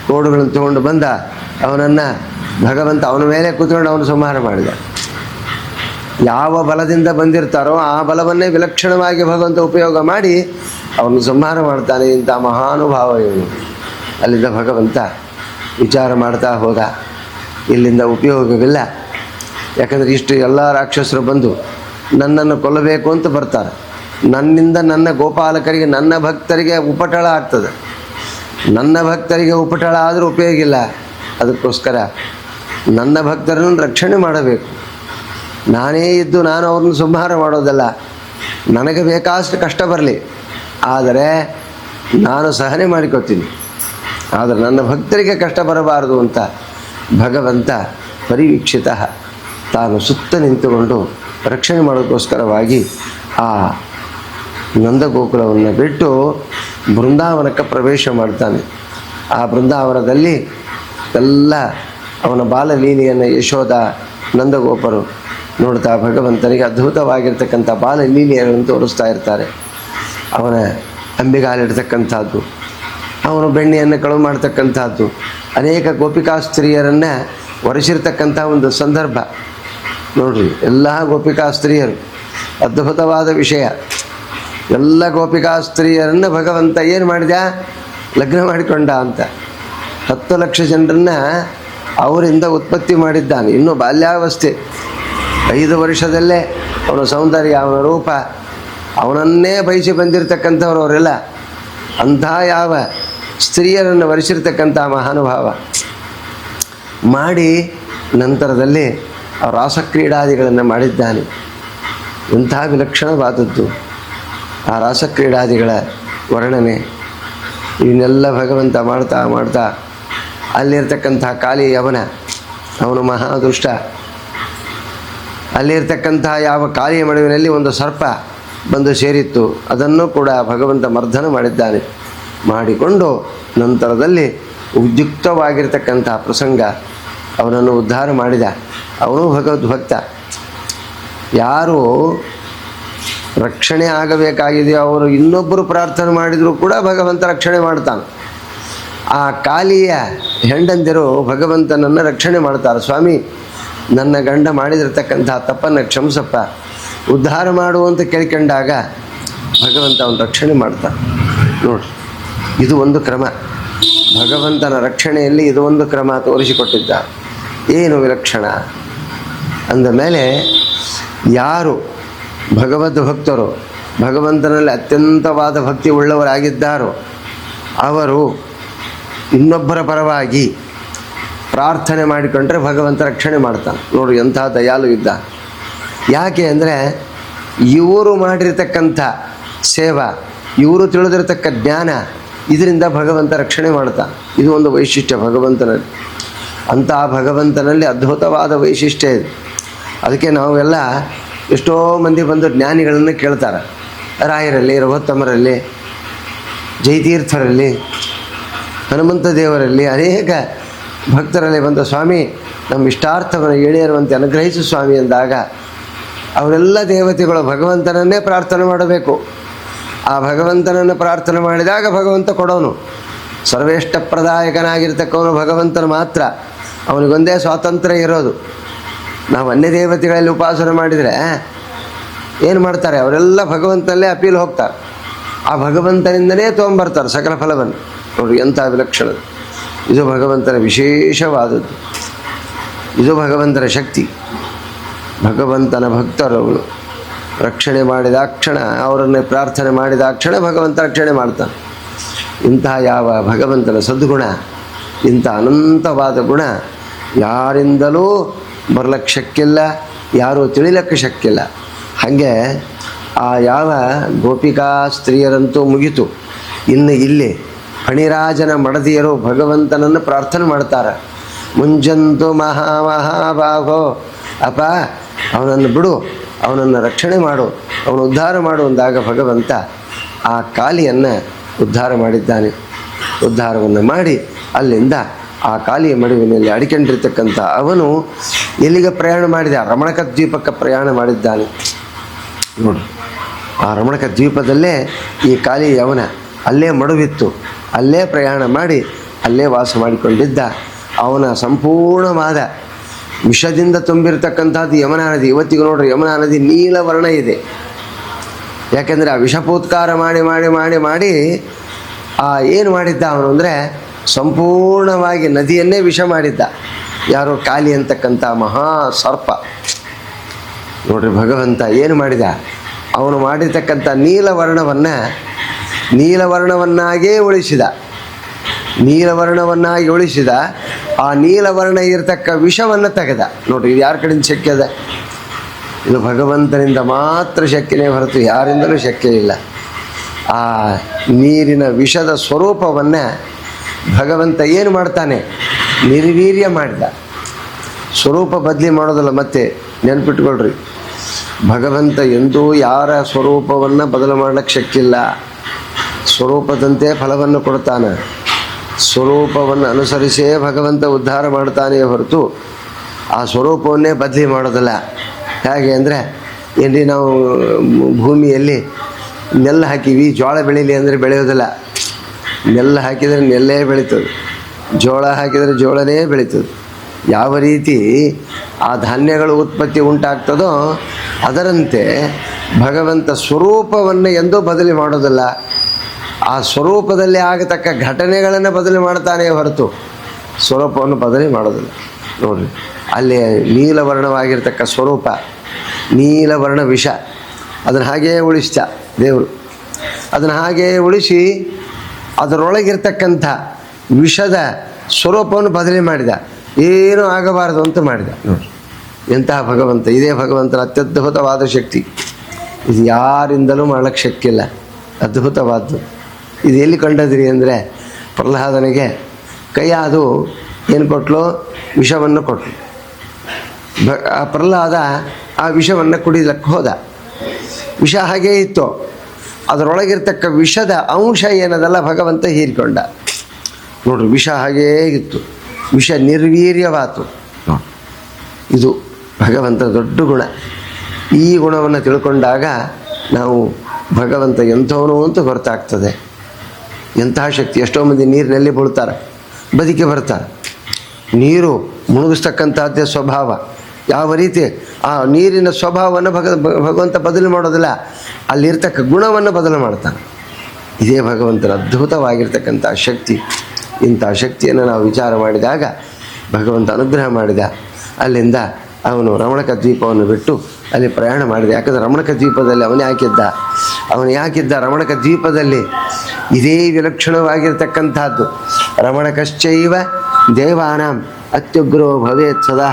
ಕೋಡುಗಳನ್ನು ತಗೊಂಡು ಬಂದ. ಅವನನ್ನು ಭಗವಂತ ಅವನ ಮೇಲೆ ಕೂತ್ಕೊಂಡು ಅವನು ಸಂಹಾರ ಮಾಡಿದ. ಯಾವ ಬಲದಿಂದ ಬಂದಿರ್ತಾರೋ ಆ ಬಲವನ್ನೇ ವಿಲಕ್ಷಣವಾಗಿ ಭಗವಂತ ಉಪಯೋಗ ಮಾಡಿ ಅವನು ಸಂಹಾರ ಮಾಡ್ತಾನೆ. ಇಂಥ ಮಹಾನುಭಾವ ಇವನು. ಅಲ್ಲಿಂದ ಭಗವಂತ ವಿಚಾರ ಮಾಡ್ತಾ ಹೋದ, ಇಲ್ಲಿಂದ ಉಪಯೋಗವಿಲ್ಲ. ಯಾಕಂದರೆ ಇಷ್ಟು ಎಲ್ಲ ರಾಕ್ಷಸರು ಬಂದು ನನ್ನನ್ನು ಕೊಲ್ಲಬೇಕು ಅಂತ ಬರ್ತಾರೆ. ನನ್ನಿಂದ ನನ್ನ ಗೋಪಾಲಕರಿಗೆ, ನನ್ನ ಭಕ್ತರಿಗೆ ಉಪಟಳ ಆಗ್ತದೆ. ನನ್ನ ಭಕ್ತರಿಗೆ ಉಪಟಳ ಆದರೂ ಉಪಯೋಗ ಇಲ್ಲ. ಅದಕ್ಕೋಸ್ಕರ ನನ್ನ ಭಕ್ತರನ್ನು ರಕ್ಷಣೆ ಮಾಡಬೇಕು. ನಾನೇ ಇದ್ದು ನಾನು ಅವ್ರನ್ನ ಸಂಹಾರ ಮಾಡೋದಲ್ಲ. ನನಗೆ ಬೇಕಾದಷ್ಟು ಕಷ್ಟ ಬರಲಿ, ಆದರೆ ನಾನು ಸಹನೆ ಮಾಡಿಕೊತೀನಿ. ಆದರೆ ನನ್ನ ಭಕ್ತರಿಗೆ ಕಷ್ಟ ಬರಬಾರದು ಅಂತ ಭಗವಂತ ಪರಿವೀಕ್ಷಿತ ತಾನು ಸುತ್ತ ನಿಂತುಕೊಂಡು ರಕ್ಷಣೆ ಮಾಡೋದಕ್ಕೋಸ್ಕರವಾಗಿ ಆ ನಂದಗೋಕುಲವನ್ನು ಬಿಟ್ಟು ಬೃಂದಾವನಕ್ಕೆ ಪ್ರವೇಶ ಮಾಡ್ತಾನೆ. ಆ ಬೃಂದಾವನದಲ್ಲಿ ಎಲ್ಲ ಅವನ ಬಾಲಲೀಲೆಯನ್ನು ಯಶೋಧ, ನಂದಗೋಪರು ನೋಡ್ತಾ ಭಗವಂತನಿಗೆ ಅದ್ಭುತವಾಗಿರ್ತಕ್ಕಂಥ ಬಾಲಲೀಲೆಯನ್ನು ತೋರಿಸ್ತಾ ಇರ್ತಾರೆ. ಅವನ ಅಂಬಿಗಾಲಿಡ್ತಕ್ಕಂಥದ್ದು, ಅವನು ಬೆಣ್ಣೆಯನ್ನು ಕಳುವು ಮಾಡ್ತಕ್ಕಂಥದ್ದು, ಅನೇಕ ಗೋಪಿಕಾ ಸ್ತ್ರೀಯರನ್ನು ಒರೆಸಿರ್ತಕ್ಕಂಥ ಒಂದು ಸಂದರ್ಭ ನೋಡ್ರಿ. ಎಲ್ಲ ಗೋಪಿಕಾ ಸ್ತ್ರೀಯರು, ಅದ್ಭುತವಾದ ವಿಷಯ. ಎಲ್ಲ ಗೋಪಿಕಾ ಸ್ತ್ರೀಯರನ್ನು ಭಗವಂತ ಏನು ಮಾಡಿದ? ಲಗ್ನ ಮಾಡಿಕೊಂಡ ಅಂತ. 10 ಲಕ್ಷ ಜನರನ್ನು ಅವರಿಂದ ಉತ್ಪತ್ತಿ ಮಾಡಿದ್ದಾನೆ. ಇನ್ನೂ ಬಾಲ್ಯಾವಸ್ಥೆ, 5 ವರ್ಷದಲ್ಲೇ ಅವನ ಸೌಂದರ್ಯ, ಅವನ ರೂಪ, ಅವನನ್ನೇ ಬಯಸಿ ಬಂದಿರತಕ್ಕಂಥವ್ರು ಅವರೆಲ್ಲ. ಅಂಥ ಯಾವ ಸ್ತ್ರೀಯರನ್ನು ವರಿಸಿರ್ತಕ್ಕಂಥ ಮಹಾನುಭಾವ ಮಾಡಿ ನಂತರದಲ್ಲಿ ರಾಸಕ್ರೀಡಾದಿಗಳನ್ನು ಮಾಡಿದ್ದಾನೆ. ಇಂಥ ವಿಲಕ್ಷಣವಾದದ್ದು ಆ ರಾಸಕ್ರೀಡಾದಿಗಳ ವರ್ಣನೆ. ಇವನ್ನೆಲ್ಲ ಭಗವಂತ ಮಾಡ್ತಾ ಮಾಡ್ತಾ ಅಲ್ಲಿರ್ತಕ್ಕಂಥ ಕಾಲಿ ಅವನು ಮಹಾದುಷ್ಟ. ಅಲ್ಲಿರ್ತಕ್ಕಂಥ ಯಾವ ಕಾಲಿಯ ಮಡುವಿನಲ್ಲಿ ಒಂದು ಸರ್ಪ ಬಂದು ಸೇರಿತ್ತು, ಅದನ್ನು ಕೂಡ ಭಗವಂತ ಮರ್ದನ ಮಾಡಿದ್ದಾನೆ. ಮಾಡಿಕೊಂಡು ನಂತರದಲ್ಲಿ ಉದ್ಯುಕ್ತವಾಗಿರ್ತಕ್ಕಂಥ ಪ್ರಸಂಗ ಅವನನ್ನು ಉದ್ಧಾರ ಮಾಡಿದ. ಅವನು ಭಗವದ್ಭಕ್ತ. ಯಾರು ರಕ್ಷಣೆ ಆಗಬೇಕಾಗಿದೆಯೋ ಅವರು ಇನ್ನೊಬ್ಬರು ಪ್ರಾರ್ಥನೆ ಮಾಡಿದರೂ ಕೂಡ ಭಗವಂತ ರಕ್ಷಣೆ ಮಾಡ್ತಾನೆ. ಆ ಕಾಲಿಯ ಹೆಂಡಂದಿರು ಭಗವಂತನನ್ನು ರಕ್ಷಣೆ ಮಾಡ್ತಾರೆ. ಸ್ವಾಮಿ, ನನ್ನ ಗಂಡ ಮಾಡಿದಿರ್ತಕ್ಕಂಥ ತಪ್ಪನ್ನು ಕ್ಷಮಿಸಪ್ಪ, ಉದ್ಧಾರ ಮಾಡುವಂತ ಕೇಳ್ಕೊಂಡಾಗ ಭಗವಂತ ಅವನು ರಕ್ಷಣೆ ಮಾಡ್ತಾನೆ. ನೋಡಿ, ಇದು ಒಂದು ಕ್ರಮ. ಭಗವಂತನ ರಕ್ಷಣೆಯಲ್ಲಿ ಇದು ಒಂದು ಕ್ರಮ ತೋರಿಸಿಕೊಟ್ಟಿದ್ದ. ಏನು ವಿಲಕ್ಷಣ ಅಂದ ಮೇಲೆ, ಯಾರು ಭಗವದ್ ಭಕ್ತರು, ಭಗವಂತನಲ್ಲಿ ಅತ್ಯಂತವಾದ ಭಕ್ತಿ ಉಳ್ಳವರಾಗಿದ್ದಾರೋ ಅವರು ಇನ್ನೊಬ್ಬರ ಪರವಾಗಿ ಪ್ರಾರ್ಥನೆ ಮಾಡಿಕೊಂಡ್ರೆ ಭಗವಂತ ರಕ್ಷಣೆ ಮಾಡ್ತಾನೆ. ನೋಡಿ, ಎಂಥ ದಯಾಲು ಇದ್ದ. ಯಾಕೆ ಅಂದರೆ ಇವರು ಮಾಡಿರ್ತಕ್ಕಂಥ ಸೇವಾ, ಇವರು ತಿಳಿದಿರ್ತಕ್ಕ ಜ್ಞಾನ, ಇದರಿಂದ ಭಗವಂತ ರಕ್ಷಣೆ ಮಾಡ್ತಾನೆ. ಇದು ಒಂದು ವೈಶಿಷ್ಟ್ಯ ಭಗವಂತನಲ್ಲಿ. ಅಂಥ ಭಗವಂತನಲ್ಲಿ ಅದ್ಭುತವಾದ ವೈಶಿಷ್ಟ್ಯ ಇದೆ. ಅದಕ್ಕೆ ನಾವೆಲ್ಲ ಎಷ್ಟೋ ಮಂದಿ ಬಂದು ಜ್ಞಾನಿಗಳನ್ನು ಕೇಳ್ತಾರೆ. ರಾಯರಲ್ಲಿ, ರಘುತ್ತಮರಲ್ಲಿ, ಜಯತೀರ್ಥರಲ್ಲಿ, ಹನುಮಂತ ದೇವರಲ್ಲಿ, ಅನೇಕ ಭಕ್ತರಲ್ಲಿ ಬಂದ ಸ್ವಾಮಿ ನಮ್ಮ ಇಷ್ಟಾರ್ಥವನ್ನು ಈಡೇರುವಂತೆ ಅನುಗ್ರಹಿಸು ಸ್ವಾಮಿ ಎಂದಾಗ ಅವರೆಲ್ಲ ದೇವತೆಗಳು ಭಗವಂತನನ್ನೇ ಪ್ರಾರ್ಥನೆ ಮಾಡಬೇಕು. ಆ ಭಗವಂತನನ್ನು ಪ್ರಾರ್ಥನೆ ಮಾಡಿದಾಗ ಭಗವಂತ ಕೊಡೋನು. ಸರ್ವೇಷ್ಟ ಪ್ರದಾಯಕನಾಗಿರ್ತಕ್ಕವನು ಭಗವಂತನು ಮಾತ್ರ. ಅವನಿಗೊಂದೇ ಸ್ವಾತಂತ್ರ್ಯ ಇರೋದು. ನಾವು ಅನ್ಯ ದೇವತೆಗಳಲ್ಲಿ ಉಪಾಸನೆ ಮಾಡಿದರೆ ಏನು ಮಾಡ್ತಾರೆ, ಅವರೆಲ್ಲ ಭಗವಂತನಲ್ಲೇ ಅಪೀಲ್ ಹೋಗ್ತಾರೆ. ಆ ಭಗವಂತನಿಂದಲೇ ತೊಗೊಂಬರ್ತಾರೆ ಸಕಲ ಫಲವನ್ನು. ನೋಡಿ ಎಂಥ ವಿಲಕ್ಷಣದು. ಇದು ಭಗವಂತನ ವಿಶೇಷವಾದದ್ದು. ಇದು ಭಗವಂತನ ಶಕ್ತಿ. ಭಗವಂತನ ಭಕ್ತರವರು ರಕ್ಷಣೆ ಮಾಡಿದಾಕ್ಷಣ, ಅವರನ್ನೇ ಪ್ರಾರ್ಥನೆ ಮಾಡಿದಾಕ್ಷಣ ಭಗವಂತ ರಕ್ಷಣೆ ಮಾಡ್ತಾನೆ. ಇಂತಹ ಯಾವ ಭಗವಂತನ ಸದ್ಗುಣ, ಇಂಥ ಅನಂತವಾದ ಗುಣ ಯಾರಿಂದಲೂ ಬರ್ಲಕ್ಕೆ ಶಕ್ಕಿಲ್ಲ, ಯಾರೂ ತಿಳಿಲಕ್ಕೆ ಶಕ್ಕಿಲ್ಲ. ಹಾಗೆ ಆ ಯಾವ ಗೋಪಿಕಾ ಸ್ತ್ರೀಯರಂತೂ ಮುಗಿತು. ಇನ್ನು ಇಲ್ಲಿ ಫಣಿರಾಜನ ಮಡದಿಯರು ಭಗವಂತನನ್ನು ಪ್ರಾರ್ಥನೆ ಮಾಡ್ತಾರೆ. ಮುಂಜಂತು ಮಹಾಮಹಾಭಾಗೋ, ಅಪ್ಪ ಅವನನ್ನು ಬಿಡು, ಅವನನ್ನು ರಕ್ಷಣೆ ಮಾಡು, ಅವನು ಉದ್ಧಾರ ಮಾಡು ಅಂದಾಗ ಭಗವಂತ ಆ ಕಾಲಿಯನ್ನು ಉದ್ಧಾರ ಮಾಡಿದ್ದಾನೆ. ಉದ್ಧಾರವನ್ನು ಮಾಡಿ ಅಲ್ಲಿಂದ ಆ ಕಾಲಿಯ ಮಡುವಿನಲ್ಲಿ ಅಡಿಕೊಂಡಿರ್ತಕ್ಕಂಥ ಅವನು ಎಲ್ಲಿಗೆ ಪ್ರಯಾಣ ಮಾಡಿದ? ರಮಣಕ ದ್ವೀಪಕ್ಕೆ ಪ್ರಯಾಣ ಮಾಡಿದ್ದಾನೆ. ನೋಡಿ, ಆ ರಮಣಕ ದ್ವೀಪದಲ್ಲೇ ಈ ಕಾಲಿ ಅವನ ಅಲ್ಲೇ ಮಡುವಿತ್ತು, ಅಲ್ಲೇ ಪ್ರಯಾಣ ಮಾಡಿ ಅಲ್ಲೇ ವಾಸ ಮಾಡಿಕೊಂಡಿದ್ದ. ಅವನ ಸಂಪೂರ್ಣವಾದ ವಿಷದಿಂದ ತುಂಬಿರತಕ್ಕಂಥದ್ದು ಯಮುನಾ ನದಿ. ಇವತ್ತಿಗೂ ನೋಡ್ರಿ ಯಮುನಾ ನದಿ ನೀಲವರ್ಣ ಇದೆ. ಯಾಕೆಂದರೆ ಆ ವಿಷಪೂತ್ಕಾರ ಮಾಡಿ ಮಾಡಿ ಮಾಡಿ ಮಾಡಿ ಏನು ಮಾಡಿದ್ದ ಅವನು ಅಂದರೆ ಸಂಪೂರ್ಣವಾಗಿ ನದಿಯನ್ನೇ ವಿಷ ಮಾಡಿದ್ದ. ಯಾರೋ ಕಾಲಿ ಅಂತಕ್ಕಂಥ ಮಹಾ ಸರ್ಪ. ನೋಡ್ರಿ ಭಗವಂತ ಏನು ಮಾಡಿದ, ಅವನು ಮಾಡಿರ್ತಕ್ಕಂಥ ನೀಲವರ್ಣವನ್ನಾಗೇ ಉಳಿಸಿದ. ನೀಲವರ್ಣವನ್ನಾಗಿ ಉಳಿಸಿದ. ಆ ನೀಲವರ್ಣ ಇರತಕ್ಕ ವಿಷವನ್ನು ತೆಗೆದ. ನೋಡ್ರಿ ಇದು ಯಾರ ಕಡೆಯಿಂದ ಶಕ್ಯ ಅದ? ಇದು ಭಗವಂತನಿಂದ ಮಾತ್ರ ಶಕ್ಯನೇ ಹೊರತು ಯಾರಿಂದಲೂ ಶಕ್ಯ ಇಲ್ಲ. ಆ ನೀರಿನ ವಿಷದ ಸ್ವರೂಪವನ್ನು ಭಗವಂತ ಏನು ಮಾಡ್ತಾನೆ? ನಿರ್ವೀರ್ಯ ಮಾಡಿದ. ಸ್ವರೂಪ ಬದಲಿ ಮಾಡೋದಲ್ಲ. ಮತ್ತೆ ನೆನ್ಪಿಟ್ಕೊಳ್ರಿ, ಭಗವಂತ ಎಂದೂ ಯಾರ ಸ್ವರೂಪವನ್ನು ಬದಲು ಮಾಡಲಿಕ್ಕೆ ಶಕ್ತಿಲ್ಲ. ಸ್ವರೂಪದಂತೆ ಫಲವನ್ನು ಕೊಡ್ತಾನೆ. ಸ್ವರೂಪವನ್ನು ಅನುಸರಿಸೇ ಭಗವಂತ ಉದ್ಧಾರ ಮಾಡ್ತಾನೆ ಹೊರತು ಆ ಸ್ವರೂಪವನ್ನೇ ಬದಲಿ ಮಾಡೋದಿಲ್ಲ. ಹೇಗೆ ಅಂದರೆ ಏನ್ರಿ, ನಾವು ಭೂಮಿಯಲ್ಲಿ ನೆಲ್ಲ ಹಾಕಿವಿ, ಜೋಳ ಬೆಳೀಲಿ ಅಂದರೆ ಬೆಳೆಯೋದಿಲ್ಲ. ನೆಲ್ಲ ಹಾಕಿದರೆ ನೆಲ್ಲೇ ಬೆಳೀತದೆ, ಜೋಳ ಹಾಕಿದರೆ ಜೋಳನೇ ಬೆಳೀತದೆ. ಯಾವ ರೀತಿ ಆ ಧಾನ್ಯಗಳು ಉತ್ಪತ್ತಿ ಉಂಟಾಗ್ತದೋ ಅದರಂತೆ ಭಗವಂತ ಸ್ವರೂಪವನ್ನು ಎಂದೂ ಬದಲಿ ಮಾಡೋದಿಲ್ಲ. ಆ ಸ್ವರೂಪದಲ್ಲಿ ಆಗತಕ್ಕ ಘಟನೆಗಳನ್ನು ಬದಲಿ ಮಾಡ್ತಾನೆ ಹೊರತು ಸ್ವರೂಪವನ್ನು ಬದಲಿ ಮಾಡೋದಿಲ್ಲ. ನೋಡಿರಿ, ಅಲ್ಲಿ ನೀಲವರ್ಣವಾಗಿರ್ತಕ್ಕ ಸ್ವರೂಪ, ನೀಲವರ್ಣ ವಿಷ, ಅದನ್ನು ಹಾಗೆಯೇ ಉಳಿಸ್ತ ದೇವರು. ಅದನ್ನು ಹಾಗೆಯೇ ಉಳಿಸಿ ಅದರೊಳಗಿರ್ತಕ್ಕಂಥ ವಿಷದ ಸ್ವರೂಪವನ್ನು ಬದಲಿ ಮಾಡಿದ. ಏನೂ ಆಗಬಾರದು ಅಂತ ಮಾಡಿದ. ನೋಡಿ ಎಂತಹ ಭಗವಂತ. ಇದೇ ಭಗವಂತನ ಅತ್ಯದ್ಭುತವಾದ ಶಕ್ತಿ. ಇದು ಯಾರಿಂದಲೂ ಮಾಡಲಿಕ್ಕೆ ಶಕ್ತಿಲ್ಲ. ಅದ್ಭುತವಾದ್ದು. ಇದು ಎಲ್ಲಿ ಕಂಡದ್ರಿ ಅಂದರೆ ಪ್ರಹ್ಲಾದನಿಗೆ ಕೈಯಾದು ಏನು ಕೊಟ್ಟಲು? ವಿಷವನ್ನು ಕೊಟ್ಟಲು. ಆ ಪ್ರಹ್ಲಾದ ಆ ವಿಷವನ್ನು ಕುಡಿಲಿಕ್ಕೆ ಹೋದ. ವಿಷ ಹಾಗೇ ಇತ್ತು. ಅದರೊಳಗಿರ್ತಕ್ಕ ವಿಷದ ಅಂಶ ಏನದಲ್ಲ ಭಗವಂತ ಹೀರಿಕೊಂಡ. ನೋಡ್ರಿ, ವಿಷ ಹಾಗೇ ಇತ್ತು. ವಿಷ ನಿರ್ವೀರ್ಯವಾತು. ಇದು ಭಗವಂತನ ದೊಡ್ಡ ಗುಣ. ಈ ಗುಣವನ್ನು ತಿಳ್ಕೊಂಡಾಗ ನಾವು ಭಗವಂತ ಎಂಥವನು ಅಂತ ಗೊತ್ತಾಗ್ತದೆ. ಎಂತಹ ಶಕ್ತಿ. ಎಷ್ಟೋ ಮಂದಿ ನೀರಿನಲ್ಲಿ ಬೀಳ್ತಾರೆ, ಬದುಕಿ ಬರ್ತಾರೆ. ನೀರು ಮುಳುಗಿಸ್ತಕ್ಕಂಥದ್ದೇ ಸ್ವಭಾವ. ಯಾವ ರೀತಿ ಆ ನೀರಿನ ಸ್ವಭಾವವನ್ನು ಭಗವಂತ ಬದಲು ಮಾಡೋದಿಲ್ಲ, ಅಲ್ಲಿರ್ತಕ್ಕ ಗುಣವನ್ನು ಬದಲು ಮಾಡ್ತಾನೆ. ಇದೇ ಭಗವಂತನ ಅದ್ಭುತವಾಗಿರ್ತಕ್ಕಂಥ ಶಕ್ತಿ. ಇಂಥ ಶಕ್ತಿಯನ್ನು ನಾವು ವಿಚಾರ ಮಾಡಿದಾಗ ಭಗವಂತ ಅನುಗ್ರಹ ಮಾಡಿದ. ಅಲ್ಲಿಂದ ಅವನು ರಮಣಕ ದ್ವೀಪವನ್ನು ಬಿಟ್ಟು ಅಲ್ಲಿ ಪ್ರಯಾಣ ಮಾಡಿದ. ಯಾಕಂದರೆ ರಮಣಕ ದ್ವೀಪದಲ್ಲಿ ಅವನು ಯಾಕಿದ್ದ ರಮಣಕ ದ್ವೀಪದಲ್ಲಿ? ಇದೇ ವಿಲಕ್ಷಣವಾಗಿರ್ತಕ್ಕಂಥದ್ದು. ರಮಣಕಶ್ಚೈವ ದೇವಾನಾಂ ಅತ್ಯುಗ್ರೋ ಭವೇತ್ ಸದಾ.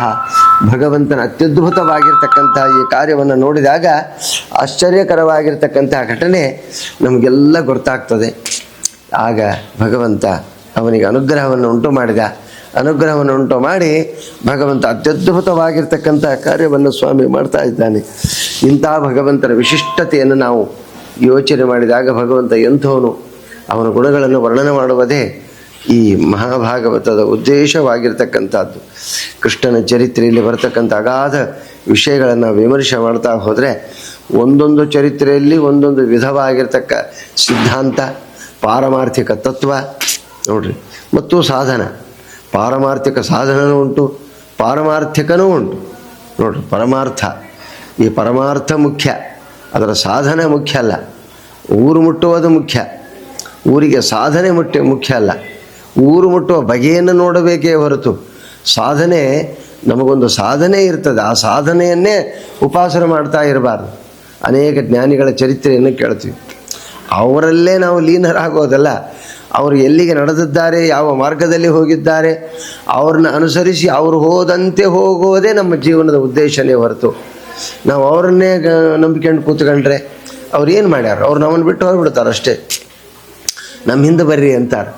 ಭಗವಂತನ ಅತ್ಯದ್ಭುತವಾಗಿರ್ತಕ್ಕಂಥ ಈ ಕಾರ್ಯವನ್ನು ನೋಡಿದಾಗ ಆಶ್ಚರ್ಯಕರವಾಗಿರ್ತಕ್ಕಂಥ ಘಟನೆ ನಮಗೆಲ್ಲ ಗೊತ್ತಾಗ್ತದೆ. ಆಗ ಭಗವಂತ ಅವನಿಗೆ ಅನುಗ್ರಹವನ್ನು ಉಂಟು ಮಾಡಿದ. ಅನುಗ್ರಹವನ್ನು ಉಂಟು ಮಾಡಿ ಭಗವಂತ ಅತ್ಯದ್ಭುತವಾಗಿರ್ತಕ್ಕಂಥ ಕಾರ್ಯವನ್ನು ಸ್ವಾಮಿ ಮಾಡ್ತಾ ಇದ್ದಾನೆ. ಇಂಥ ಭಗವಂತನ ವಿಶಿಷ್ಟತೆಯನ್ನು ನಾವು ಯೋಚನೆ ಮಾಡಿದಾಗ ಭಗವಂತ ಎಂಥವನು, ಅವನ ಗುಣಗಳನ್ನು ವರ್ಣನೆ ಮಾಡುವುದೇ ಈ ಮಹಾಭಾಗವತದ ಉದ್ದೇಶವಾಗಿರ್ತಕ್ಕಂಥದ್ದು. ಕೃಷ್ಣನ ಚರಿತ್ರೆಯಲ್ಲಿ ಬರ್ತಕ್ಕಂಥ ಅಗಾಧ ವಿಷಯಗಳನ್ನು ವಿಮರ್ಶೆ ಮಾಡ್ತಾ ಹೋದರೆ ಒಂದೊಂದು ಚರಿತ್ರೆಯಲ್ಲಿ ಒಂದೊಂದು ವಿಧವಾಗಿರ್ತಕ್ಕ ಸಿದ್ಧಾಂತ, ಪಾರಮಾರ್ಥಿಕ ತತ್ವ ನೋಡ್ರಿ, ಮತ್ತು ಸಾಧನ. ಪಾರಮಾರ್ಥಿಕ ಸಾಧನವೂ ಉಂಟು, ಪಾರಮಾರ್ಥಿಕನೂ ಉಂಟು. ನೋಡ್ರಿ, ಪರಮಾರ್ಥ, ಈ ಪರಮಾರ್ಥ ಮುಖ್ಯ, ಅದರ ಸಾಧನೆ ಮುಖ್ಯ ಅಲ್ಲ. ಊರು ಮುಟ್ಟುವುದು ಮುಖ್ಯ, ಊರಿಗೆ ಸಾಧನೆ ಮುಖ್ಯ ಅಲ್ಲ. ಊರು ಮುಟ್ಟುವ ಬಗೆಯನ್ನು ನೋಡಬೇಕೇ ಹೊರತು ಸಾಧನೆ, ನಮಗೊಂದು ಸಾಧನೆ ಇರ್ತದೆ, ಆ ಸಾಧನೆಯನ್ನೇ ಉಪಾಸನೆ ಮಾಡ್ತಾ ಇರಬಾರ್ದು. ಅನೇಕ ಜ್ಞಾನಿಗಳ ಚರಿತ್ರೆಯನ್ನು ಕೇಳ್ತೀವಿ, ಅವರಲ್ಲೇ ನಾವು ಲೀನರಾಗೋದಲ್ಲ. ಅವರು ಎಲ್ಲಿಗೆ ನಡೆದಿದ್ದಾರೆ, ಯಾವ ಮಾರ್ಗದಲ್ಲಿ ಹೋಗಿದ್ದಾರೆ, ಅವ್ರನ್ನ ಅನುಸರಿಸಿ ಅವರು ಹೋದಂತೆ ಹೋಗೋದೇ ನಮ್ಮ ಜೀವನದ ಉದ್ದೇಶನೇ ಹೊರತು ನಾವು ಅವರನ್ನೇ ನಂಬಿಕೊಂಡು ಕೂತ್ಕೊಂಡ್ರೆ ಅವ್ರು ಏನು ಮಾಡ್ಯಾರ? ಅವ್ರು ನಮ್ಮನ್ನು ಬಿಟ್ಟು ಹೋಗ್ಬಿಡ್ತಾರೆ ಅಷ್ಟೇ. ನಮ್ಮ ಹಿಂದೆ ಬರ್ರಿ ಅಂತಾರೆ.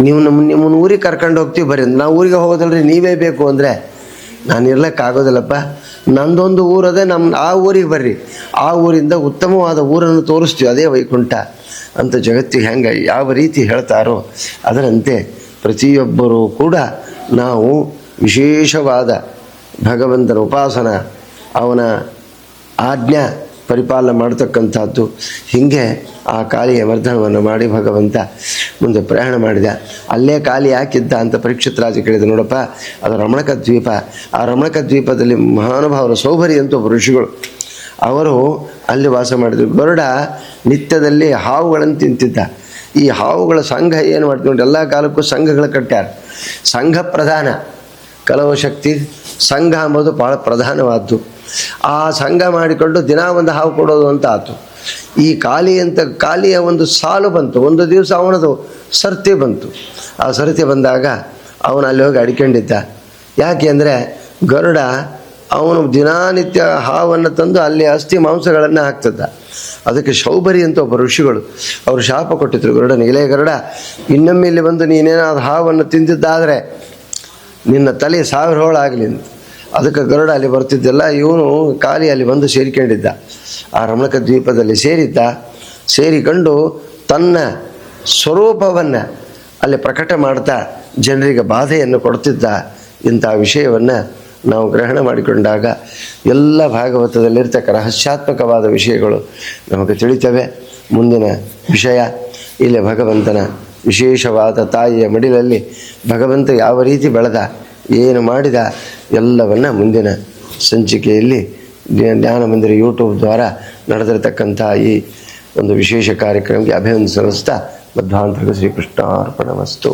ನಿಮ್ಮನ್ನು ಊರಿಗೆ ಕರ್ಕೊಂಡು ಹೋಗ್ತೀವಿ ಬರ್ರಿ, ನಾವು ಊರಿಗೆ ಹೋಗೋದಲ್ರಿ, ನೀವೇ ಬೇಕು ಅಂದರೆ ನಾನು ಇರ್ಲಿಕ್ಕಾಗೋದಿಲ್ಲಪ್ಪ, ನಂದೊಂದು ಊರದೇ, ಆ ಊರಿಗೆ ಬರ್ರಿ, ಆ ಊರಿಂದ ಉತ್ತಮವಾದ ಊರನ್ನು ತೋರಿಸ್ತೀವಿ, ಅದೇ ವೈಕುಂಠ ಅಂತ ಜಗತ್ತಿಗೆ ಹೆಂಗೆ ಯಾವ ರೀತಿ ಹೇಳ್ತಾರೋ ಅದರಂತೆ ಪ್ರತಿಯೊಬ್ಬರೂ ಕೂಡ ನಾವು ವಿಶೇಷವಾದ ಭಗವಂತನ ಉಪಾಸನ, ಅವನ ಆಜ್ಞಾ ಪರಿಪಾಲನೆ ಮಾಡ್ತಕ್ಕಂಥದ್ದು. ಹೀಗೆ ಆ ಕಾಲಿಯ ಮರ್ದನವನ್ನು ಮಾಡಿ ಭಗವಂತ ಮುಂದೆ ಪ್ರಯಾಣ ಮಾಡಿದ. ಅಲ್ಲೇ ಕಾಲಿ ಯಾಕಿದ್ದ ಅಂತ ಪರೀಕ್ಷಿತ್ ರಾಜ ಕೇಳಿದ. ನೋಡಪ್ಪ, ಅದು ರಮಣಕ ದ್ವೀಪ. ಆ ರಮಣಕ ದ್ವೀಪದಲ್ಲಿ ಮಹಾನುಭಾವರು ಸೌಭರಿ ಅಂತ ಒಬ್ಬ ಋಷಿಗಳು, ಅವರು ಅಲ್ಲಿ ವಾಸ ಮಾಡಿದರು. ಗರುಡ ನಿತ್ಯದಲ್ಲಿ ಹಾವುಗಳನ್ನು ತಿಂತಿದ್ದ. ಈ ಹಾವುಗಳ ಸಂಘ ಏನು ಮಾಡ್ತೀವಿ ನೋಡಿ, ಎಲ್ಲ ಕಾಲಕ್ಕೂ ಸಂಘಗಳು ಕಟ್ಟ್ಯಾರ. ಸಂಘ ಪ್ರಧಾನ, ಕಲವ ಶಕ್ತಿ ಸಂಘ ಅಂಬೋದು ಭಾಳ ಪ್ರಧಾನವಾದ್ದು. ಆ ಸಂಘ ಮಾಡಿಕೊಂಡು ದಿನ ಒಂದು ಹಾವು ಕೊಡೋದು ಅಂತ ಆಯಿತು. ಈ ಕಾಲಿಯ ಒಂದು ಸಾಲು ಬಂತು. ಒಂದು ದಿವಸ ಅವನದು ಸರ್ತಿ ಬಂತು. ಆ ಸರ್ತಿ ಬಂದಾಗ ಅವನು ಅಲ್ಲಿ ಹೋಗಿ ಅಡ್ಕೊಂಡಿದ್ದ. ಯಾಕೆ ಅಂದರೆ ಗರುಡ ಅವನು ದಿನನಿತ್ಯ ಹಾವನ್ನು ತಂದು ಅಲ್ಲಿ ಅಸ್ಥಿ ಮಾಂಸಗಳನ್ನು ಹಾಕ್ತಿದ್ದ. ಅದಕ್ಕೆ ಶೌಭರಿ ಅಂತ ಒಬ್ಬ ಋಷಿಗಳು ಅವರು ಶಾಪ ಕೊಟ್ಟಿದ್ರು ಗರುಡನಿಗೆ, ಇಲೇ ಗರುಡ, ಇನ್ನೊಮ್ಮೆ ಇಲ್ಲಿ ಬಂದು ನೀನೇನಾದ್ರು ಹಾವನ್ನು ತಿಂದಿದ್ದಾದರೆ ನಿನ್ನ ತಲೆ 1000 ಹೋಳಾಗಲಿ ಅಂತ. ಅದಕ್ಕೆ ಗರುಡ ಅಲ್ಲಿ ಬರ್ತಿದ್ದೆಲ್ಲ. ಇವನು ಕಾಲಿ ಅಲ್ಲಿ ಬಂದು ಸೇರಿಕೊಂಡಿದ್ದ. ಆ ರಮಣಕ ದ್ವೀಪದಲ್ಲಿ ಸೇರಿಕೊಂಡು ತನ್ನ ಸ್ವರೂಪವನ್ನು ಅಲ್ಲಿ ಪ್ರಕಟ ಮಾಡ್ತಾ ಜನರಿಗೆ ಬಾಧೆಯನ್ನು ಕೊಡ್ತಿದ್ದ. ಇಂಥ ವಿಷಯವನ್ನು ನಾವು ಗ್ರಹಣ ಮಾಡಿಕೊಂಡಾಗ ಎಲ್ಲ ಭಾಗವತದಲ್ಲಿರ್ತಕ್ಕ ರಹಸ್ಯಾತ್ಮಕವಾದ ವಿಷಯಗಳು ನಮಗೆ ತಿಳಿತವೆ. ಮುಂದಿನ ವಿಷಯ ಇಲ್ಲಿ ಭಗವಂತನ ವಿಶೇಷವಾದ ತಾಯಿಯ ಮಡಿಲಲ್ಲಿ ಭಗವಂತ ಯಾವ ರೀತಿ ಬೆಳೆದ, ಏನು ಮಾಡಿದ, ಎಲ್ಲವನ್ನು ಮುಂದಿನ ಸಂಚಿಕೆಯಲ್ಲಿ ಜ್ಞಾನ ಮಂದಿರ ಯೂಟ್ಯೂಬ್ ದ್ವಾರ ನಡೆದಿರತಕ್ಕಂಥ ಈ ಒಂದು ವಿಶೇಷ ಕಾರ್ಯಕ್ರಮಕ್ಕೆ ಅಭಿನಂದನೆ ಸಲ್ಲಿಸ್ತಾ ಮಧ್ವಾಂತರ್ಗ ಶ್ರೀಕೃಷ್ಣಾರ್ಪಣಮಸ್ತು.